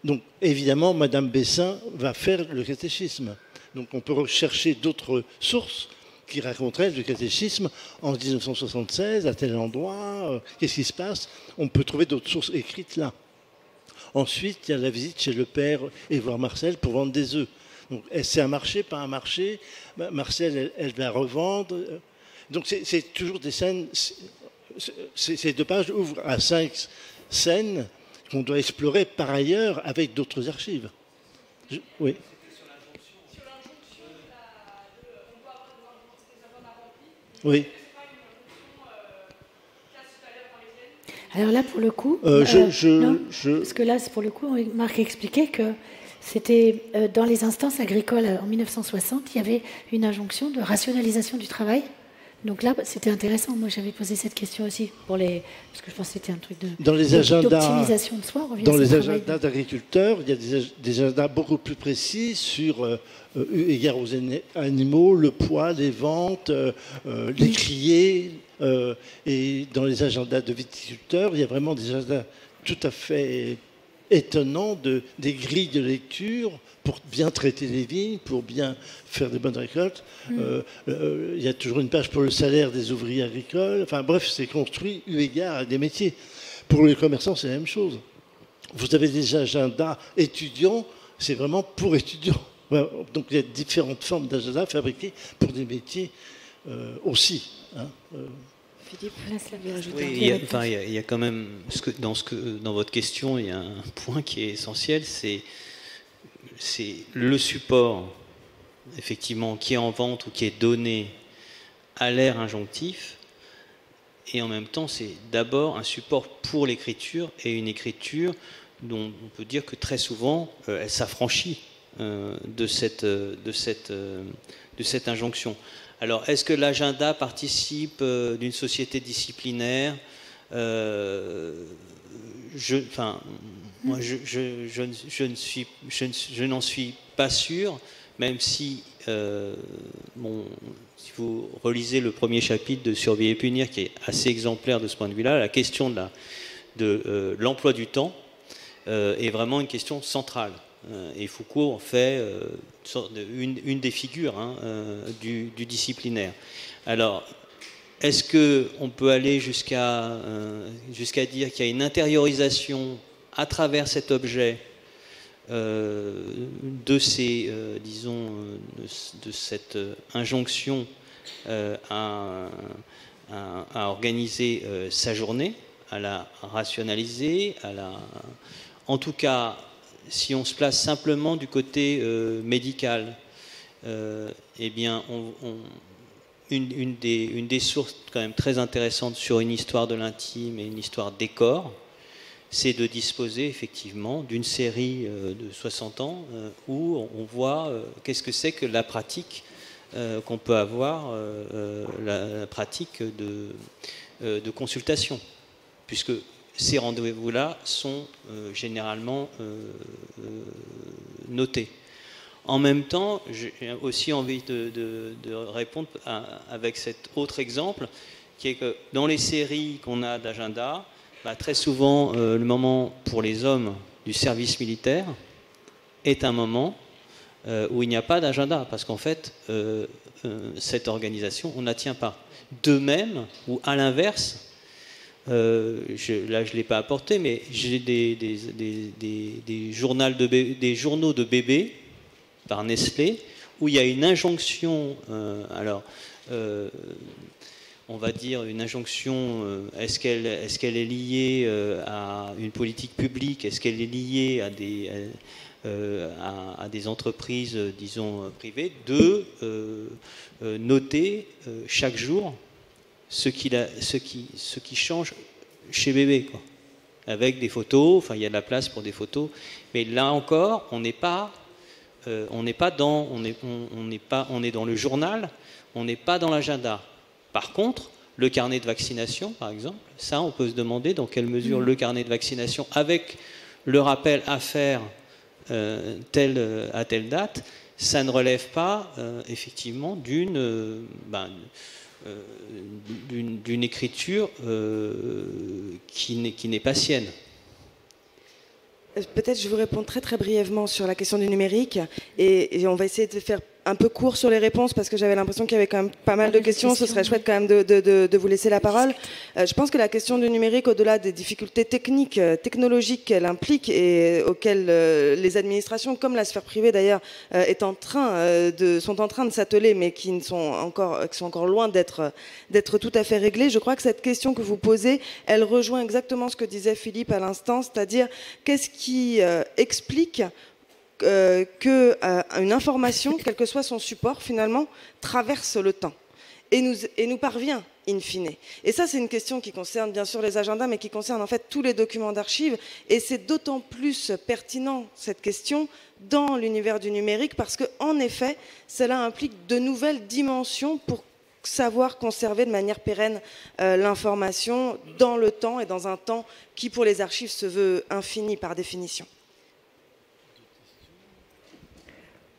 Donc évidemment, Madame Bessin va faire le catéchisme. Donc on peut rechercher d'autres sources qui raconteraient le catéchisme en 1976, à tel endroit, qu'est-ce qui se passe. On peut trouver d'autres sources écrites là. Ensuite, il y a la visite chez le père Édouard Marcel pour vendre des œufs. Donc, c'est un marché, pas un marché. Marcel, elle va revendre. Donc, c'est toujours des scènes. Ces 2 pages ouvrent à 5 scènes qu'on doit explorer par ailleurs avec d'autres archives. Oui. Oui. Alors là, pour le coup, parce que là, pour le coup, Marc expliquait que c'était dans les instances agricoles en 1960, il y avait une injonction de rationalisation du travail, Donc là, c'était intéressant. Moi, j'avais posé cette question aussi pour les, parce que je pense que c'était un truc de dans les agendas d'optimisation de soi. Dans les agendas d'agriculteurs, il y a des agendas beaucoup plus précis sur eu égard aux animaux, le poids, les ventes, les criers. Et dans les agendas de viticulteurs, il y a vraiment des agendas tout à fait étonnants, des grilles de lecture pour bien traiter les vignes, pour bien faire des bonnes récoltes. Il y a toujours une page pour le salaire des ouvriers agricoles. Enfin bref, c'est construit eu égard à des métiers. Pour les commerçants, c'est la même chose. Vous avez des agendas étudiants, c'est vraiment pour étudiants. Donc il y a différentes formes d'agendas fabriqués pour des métiers aussi. Hein. Philippe, laisse la vie ajouter. Oui, il y a quand même, dans votre question, il y a un point qui est essentiel, c'est le support, effectivement, qui est en vente ou qui est donné à l'air injonctif, et en même temps, c'est d'abord un support pour l'écriture, et une écriture dont on peut dire que très souvent, elle s'affranchit de cette injonction. Alors, est-ce que l'agenda participe d'une société disciplinaire? Moi, je n'en suis pas sûr, même si, si vous relisez le premier chapitre de Surveiller et punir, qui est assez exemplaire de ce point de vue-là, la question de l'emploi du temps est vraiment une question centrale. Et Foucault en fait une des figures du disciplinaire. Alors, est-ce qu'on peut aller jusqu'à dire qu'il y a une intériorisation à travers cet objet de cette injonction à organiser sa journée, à la rationaliser, en tout cas, si on se place simplement du côté médical, eh bien, une des sources quand même très intéressantes sur une histoire de l'intime et une histoire des corps, c'est de disposer effectivement d'une série de 60 ans où on voit qu'est-ce que c'est que la pratique qu'on peut avoir, la pratique de consultation, puisque ces rendez-vous-là sont généralement notés. En même temps, j'ai aussi envie de répondre avec cet autre exemple, qui est que dans les séries qu'on a d'agenda, très souvent, le moment pour les hommes du service militaire est un moment où il n'y a pas d'agenda, parce qu'en fait, cette organisation, on ne la tient pas. De même, ou à l'inverse, là je ne l'ai pas apporté, mais j'ai des journaux de bébés par Nestlé, où il y a une injonction, on va dire une injonction, est-ce qu'elle est liée à une politique publique, est-ce qu'elle est liée à des entreprises, disons, privées, de noter chaque jour ce qui change chez bébé, quoi. Avec des photos, enfin il y a de la place pour des photos, mais là encore, on est dans le journal, on n'est pas dans l'agenda. Par contre, le carnet de vaccination, par exemple, ça, on peut se demander dans quelle mesure le carnet de vaccination, avec le rappel à faire à telle date, ça ne relève pas effectivement d'une écriture qui n'est pas sienne. Peut-être je vous réponds très très brièvement sur la question du numérique et on va essayer de faire un peu court sur les réponses parce que j'avais l'impression qu'il y avait quand même pas mal de questions. Ce serait chouette quand même de vous laisser la parole. Je pense que la question du numérique, au-delà des difficultés techniques, technologiques qu'elle implique et auxquelles les administrations, comme la sphère privée d'ailleurs, sont en train de s'atteler, mais qui sont encore loin d'être tout à fait réglées. Je crois que cette question que vous posez, elle rejoint exactement ce que disait Philippe à l'instant, c'est-à-dire qu'est-ce qui explique qu'une information, quel que soit son support, finalement, traverse le temps et nous parvient in fine. Et ça, c'est une question qui concerne bien sûr les agendas, mais qui concerne en fait tous les documents d'archives. Et c'est d'autant plus pertinent, cette question, dans l'univers du numérique, parce qu'en effet, cela implique de nouvelles dimensions pour savoir conserver de manière pérenne l'information dans le temps et dans un temps qui, pour les archives, se veut infini par définition.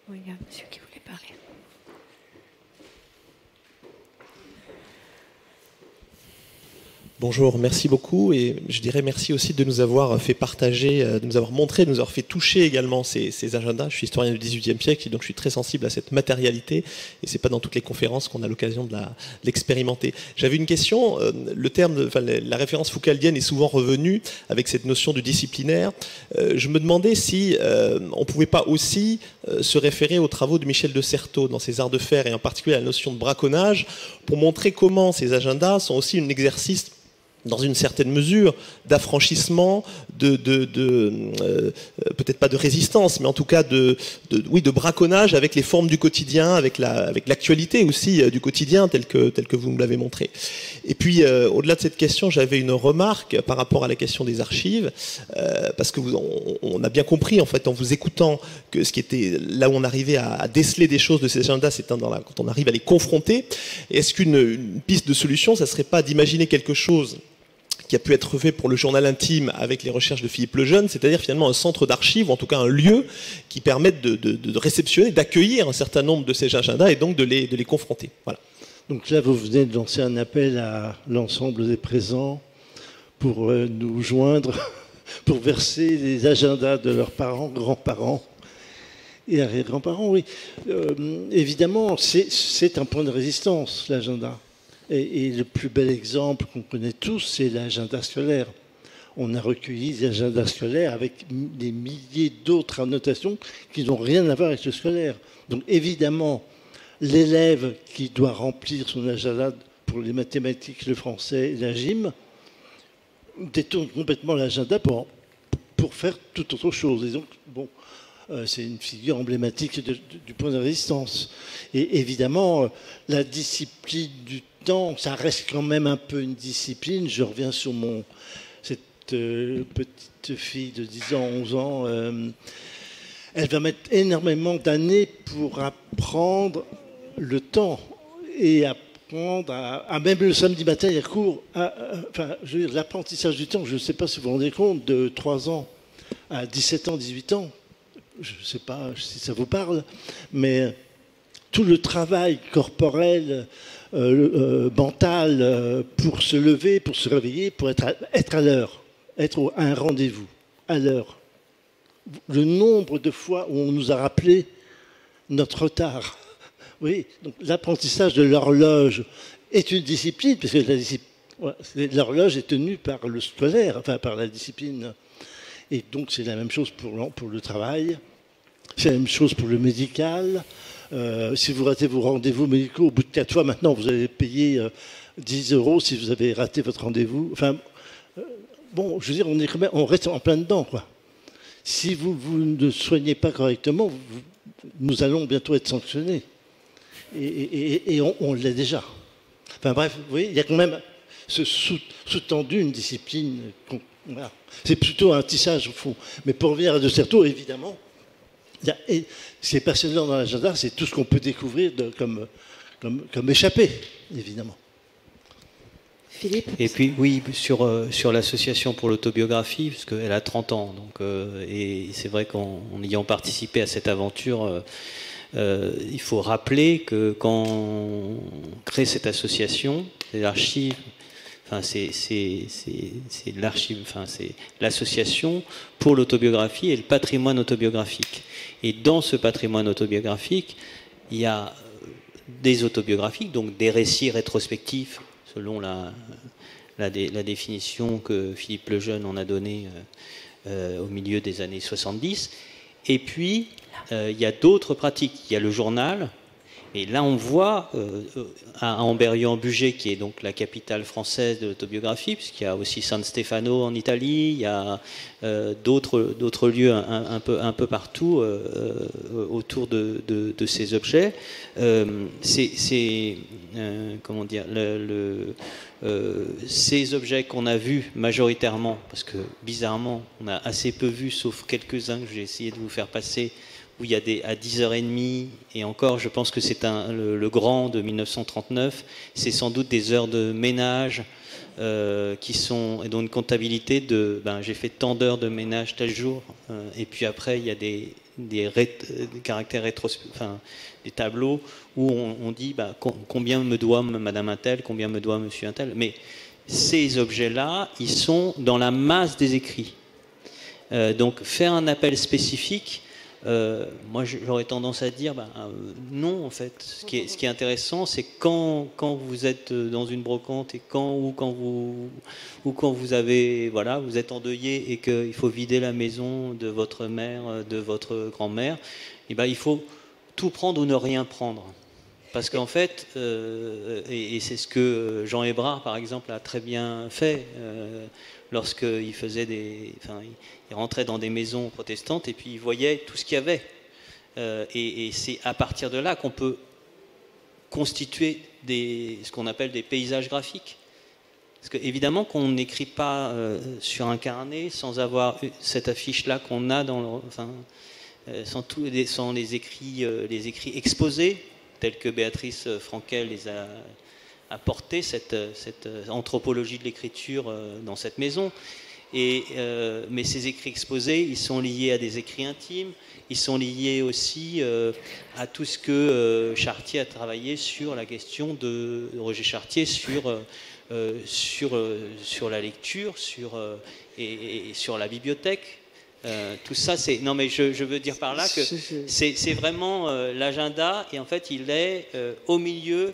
Oui, il y a un monsieur qui voulait parler. Bonjour, merci beaucoup et je dirais merci aussi de nous avoir fait partager, de nous avoir montré, de nous avoir fait toucher également ces agendas. Je suis historien du XVIIIe siècle et donc je suis très sensible à cette matérialité et c'est pas dans toutes les conférences qu'on a l'occasion de l'expérimenter. J'avais une question, le terme, la référence foucaldienne est souvent revenue avec cette notion de disciplinaire. Je me demandais si on pouvait pas aussi se référer aux travaux de Michel de Certeau dans ses Arts de faire et en particulier à la notion de braconnage pour montrer comment ces agendas sont aussi un exercice dans une certaine mesure, d'affranchissement, peut-être pas de résistance, mais en tout cas de braconnage avec les formes du quotidien, avec l'actualité aussi du quotidien, tel que vous me l'avez montré. Et puis, au-delà de cette question, j'avais une remarque par rapport à la question des archives, parce que on a bien compris, en fait, en vous écoutant, que ce qui était là où on arrivait à déceler des choses de ces agendas, c'est quand on arrive à les confronter. Est-ce qu'une piste de solution, ça serait pas d'imaginer quelque chose qui a pu être fait pour le journal intime avec les recherches de Philippe Lejeune, c'est-à-dire finalement un centre d'archives, ou en tout cas un lieu qui permette de réceptionner, d'accueillir un certain nombre de ces agendas et donc de les confronter. Voilà. Donc là, vous venez de lancer un appel à l'ensemble des présents pour nous joindre, pour verser les agendas de leurs parents, grands-parents et arrière-grands-parents, oui. Évidemment, c'est un point de résistance, l'agenda. Et le plus bel exemple qu'on connaît tous, c'est l'agenda scolaire. On a recueilli des agendas scolaires avec des milliers d'autres annotations qui n'ont rien à voir avec le scolaire. Donc évidemment, l'élève qui doit remplir son agenda pour les mathématiques, le français et la gym, détourne complètement l'agenda pour faire toute autre chose. Et donc, bon, c'est une figure emblématique du point de résistance. Et évidemment, la discipline du temps, ça reste quand même un peu une discipline. Je reviens sur cette petite fille de 10 ans, 11 ans. Elle va mettre énormément d'années pour apprendre le temps et apprendre à même le samedi matin, il y a cours. Je veux dire, l'apprentissage du temps, je ne sais pas si vous vous rendez compte, de 3 ans à 17 ans, 18 ans, je ne sais pas si ça vous parle, mais tout le travail corporel, mental, pour se lever, pour se réveiller, pour être à l'heure, être à un rendez-vous, à l'heure. Le nombre de fois où on nous a rappelé notre retard. Oui, donc l'apprentissage de l'horloge est une discipline, parce que l'horloge est tenue par le scolaire, enfin par la discipline. Et donc c'est la même chose pour le travail, c'est la même chose pour le médical. Si vous ratez vos rendez-vous médicaux, au bout de 4 fois, maintenant, vous allez payer 10 € si vous avez raté votre rendez-vous. Enfin, bon, je veux dire, on reste en plein dedans, quoi. Si vous ne soignez pas correctement, nous allons bientôt être sanctionnés. Et on l'est déjà. Enfin bref, vous voyez, il y a quand même ce sous-tendu, une discipline. Voilà. C'est plutôt un tissage au fond. Mais pour revenir à De Certeau, évidemment, ce qui est passionnant dans l'agenda, c'est tout ce qu'on peut découvrir comme échappé, évidemment. Philippe. Et puis, oui, sur l'association pour l'autobiographie, parce qu'elle a 30 ans, donc, et c'est vrai qu'en ayant participé à cette aventure, il faut rappeler que quand on crée cette association, l'archive, enfin, c'est l'archive, enfin, c'est l'association pour l'autobiographie et le patrimoine autobiographique. Et dans ce patrimoine autobiographique, il y a des autobiographiques, donc des récits rétrospectifs, selon la définition que Philippe Lejeune en a donnée au milieu des années 70. Et puis, il y a d'autres pratiques. Il y a le journal. Et là, on voit à Amberieu-en-Bugey, qui est donc la capitale française de l'autobiographie, puisqu'il y a aussi San Stefano en Italie, il y a d'autres lieux un peu partout autour de ces objets. Comment dire, ces objets qu'on a vus majoritairement, parce que bizarrement, on a assez peu vu, sauf quelques-uns que j'ai essayé de vous faire passer où il y a à 10h30, et encore, je pense que c'est le grand de 1939, c'est sans doute des heures de ménage qui sont, et dont une comptabilité de, j'ai fait tant d'heures de ménage tel jour, et puis après, il y a des caractères des tableaux où on dit combien me doit madame un tel, combien me doit monsieur un tel, mais ces objets-là, ils sont dans la masse des écrits. Donc faire un appel spécifique, moi j'aurais tendance à dire non en fait. Ce qui est intéressant, c'est quand vous êtes dans une brocante et quand vous avez vous êtes endeuillé et qu'il faut vider la maison de votre mère, de votre grand-mère, il faut tout prendre ou ne rien prendre. Parce qu'en fait, et c'est ce que Jean Hébrard, par exemple, a très bien fait lorsqu'il faisait il rentrait dans des maisons protestantes et puis il voyait tout ce qu'il y avait. Et c'est à partir de là qu'on peut constituer ce qu'on appelle des paysages graphiques. Parce qu'évidemment qu'on n'écrit pas sur un carnet sans avoir cette affiche-là qu'on a sans les écrits exposés, tels que Béatrice Frankel les a apportés, cette anthropologie de l'écriture dans cette maison. Mais ces écrits exposés, ils sont liés à des écrits intimes, ils sont liés aussi à tout ce que Chartier a travaillé sur la question de Roger Chartier, sur la lecture, et sur la bibliothèque. Tout ça, c'est... Non, mais je veux dire par là que c'est vraiment l'agenda, et en fait, il est au milieu...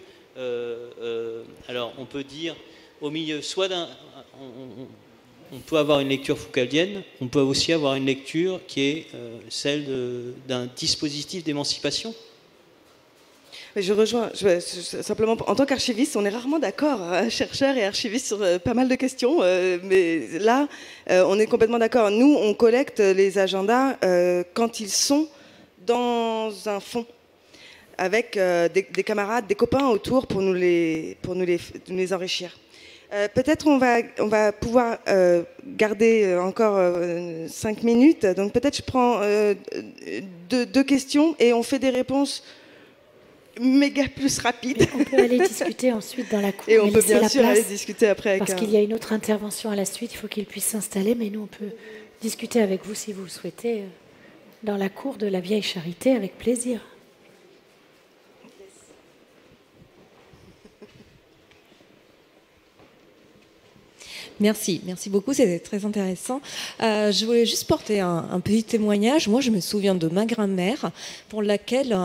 alors, on peut dire au milieu, soit on peut avoir une lecture foucaldienne, on peut aussi avoir une lecture qui est celle d'un dispositif d'émancipation. Je rejoins, simplement, en tant qu'archiviste, on est rarement d'accord, chercheurs et archivistes, sur pas mal de questions, mais là, on est complètement d'accord. Nous, on collecte les agendas quand ils sont dans un fond, avec des camarades, des copains autour pour nous les enrichir. Peut-être on va pouvoir garder encore 5 minutes, donc peut-être je prends deux questions et on fait des réponses méga plus rapide. On peut aller discuter ensuite dans la cour. Et on peut bien sûr aller discuter après. Parce qu'il y a une autre intervention à la suite, il faut qu'il puisse s'installer, mais nous on peut discuter avec vous si vous le souhaitez dans la cour de la Vieille Charité avec plaisir. Merci beaucoup, c'était très intéressant. Je voulais juste porter un petit témoignage. Moi, je me souviens de ma grand-mère, pour laquelle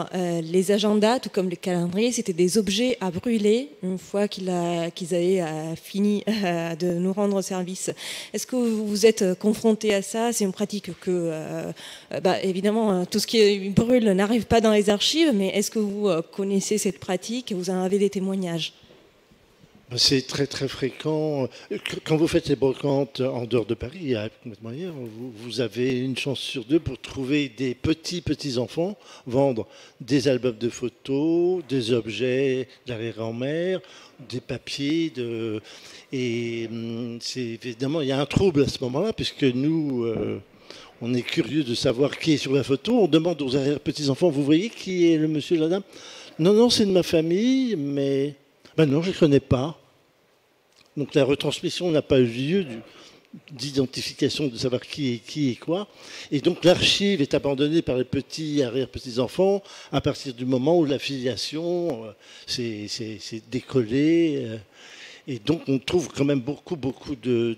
les agendas, tout comme les calendriers, c'était des objets à brûler une fois qu'ils avaient fini de nous rendre service. Est-ce que vous vous êtes confronté à ça? C'est une pratique que, évidemment, tout ce qui brûle n'arrive pas dans les archives, mais est-ce que vous connaissez cette pratique? Vous en avez des témoignages? C'est très très fréquent. Quand vous faites les brocantes en dehors de Paris, complètement ailleurs, vous avez une chance sur deux pour trouver des petits enfants vendre des albums de photos, des objets d'arrière-grand-mère, des papiers. Et évidemment, il y a un trouble à ce moment-là, puisque nous, on est curieux de savoir qui est sur la photo. On demande aux arrière-petits-enfants, vous voyez qui est le monsieur, la dame? Non, c'est de ma famille, mais... non, je ne connais pas. Donc la retransmission n'a pas eu lieu d'identification, de savoir qui est quoi. Et donc l'archive est abandonnée par les petits arrière-petits-enfants à partir du moment où la filiation s'est décollée. Et donc on trouve quand même beaucoup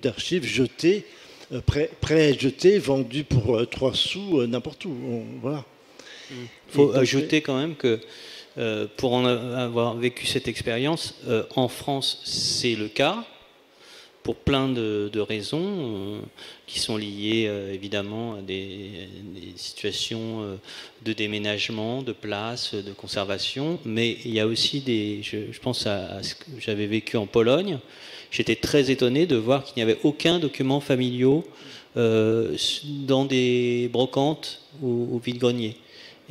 d'archives jetées, prêts à être jetées, vendues pour 3 sous n'importe où. Voilà. Il faut ajouter quand même que pour en avoir vécu cette expérience, en France, c'est le cas, pour plein de raisons qui sont liées évidemment à des situations de déménagement, de place, de conservation, mais il y a aussi je pense à ce que j'avais vécu en Pologne. J'étais très étonné de voir qu'il n'y avait aucun document familial dans des brocantes ou vide-greniers.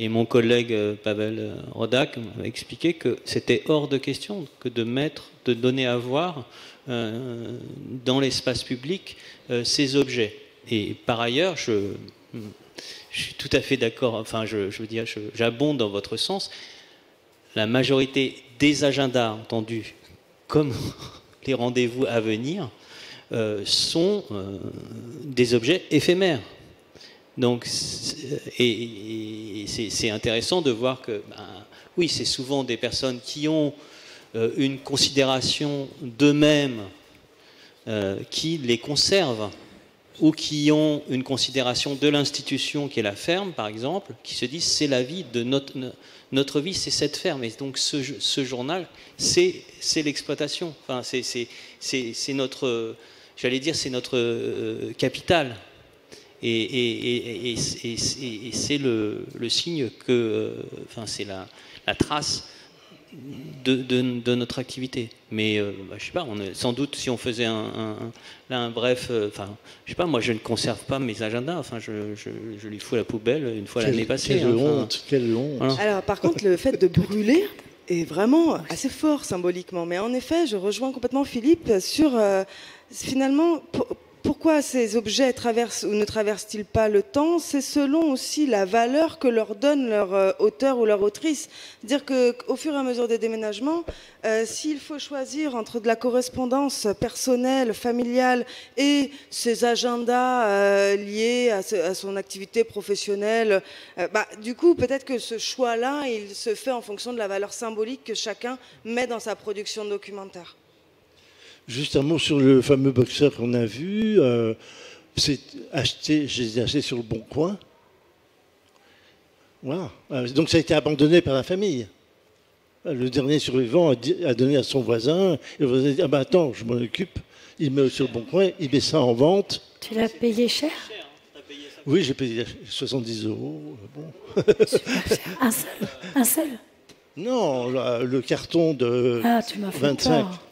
Et mon collègue Pavel Rodak m'a expliqué que c'était hors de question que de donner à voir dans l'espace public ces objets. Et par ailleurs, je suis tout à fait d'accord, enfin je veux dire, j'abonde dans votre sens. La majorité des agendas entendus, comme les rendez-vous à venir, sont des objets éphémères. Donc, c'est intéressant de voir que, oui, c'est souvent des personnes qui ont une considération d'eux-mêmes qui les conservent, ou qui ont une considération de l'institution qui est la ferme, par exemple, qui se disent c'est la vie de notre vie, c'est cette ferme. Et donc ce journal, c'est l'exploitation. Enfin, c'est notre, j'allais dire, c'est notre capital. Et c'est le signe que, enfin, c'est la trace de notre activité. Mais je sais pas, sans doute si on faisait un bref, enfin, je sais pas, moi je ne conserve pas mes agendas, enfin je les fous à la poubelle une fois l'année passée. Quelle honte, quelle honte. Voilà. Alors par contre, le fait de brûler est vraiment assez fort symboliquement. Mais en effet, je rejoins complètement Philippe sur finalement pourquoi ces objets traversent ou ne traversent-ils pas le temps? C'est selon aussi la valeur que leur donne leur auteur ou leur autrice. C'est-à-dire qu'au fur et à mesure des déménagements, s'il faut choisir entre de la correspondance personnelle, familiale et ces agendas liés à son activité professionnelle, du coup, peut-être que ce choix-là, il se fait en fonction de la valeur symbolique que chacun met dans sa production documentaire. Juste un mot sur le fameux boxeur qu'on a vu. Je les ai achetés sur le Bon Coin. Voilà. Donc ça a été abandonné par la famille. Le dernier survivant a donné à son voisin. Et le voisin a dit, attends, je m'en occupe. Il met sur le Bon Coin, il met ça en vente. Tu l'as payé cher? Oui, j'ai payé 70 €. Bon. Super cher. Un seul? Non, le carton de tu m'as fait 25. peur.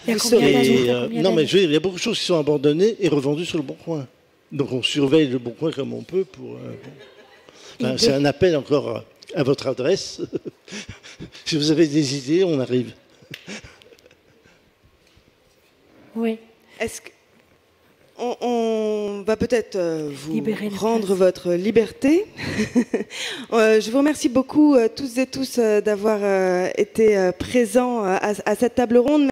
Il y a combien non, mais je veux dire, il y a beaucoup de choses qui sont abandonnées et revendues sur le Bon Coin. Donc on surveille le Bon Coin comme on peut pour. C'est un appel encore à votre adresse. Si vous avez des idées, on arrive. Oui. Est-ce que on va peut-être vous rendre place. votre liberté. Je vous remercie beaucoup tous et tous d'avoir été présents à cette table ronde.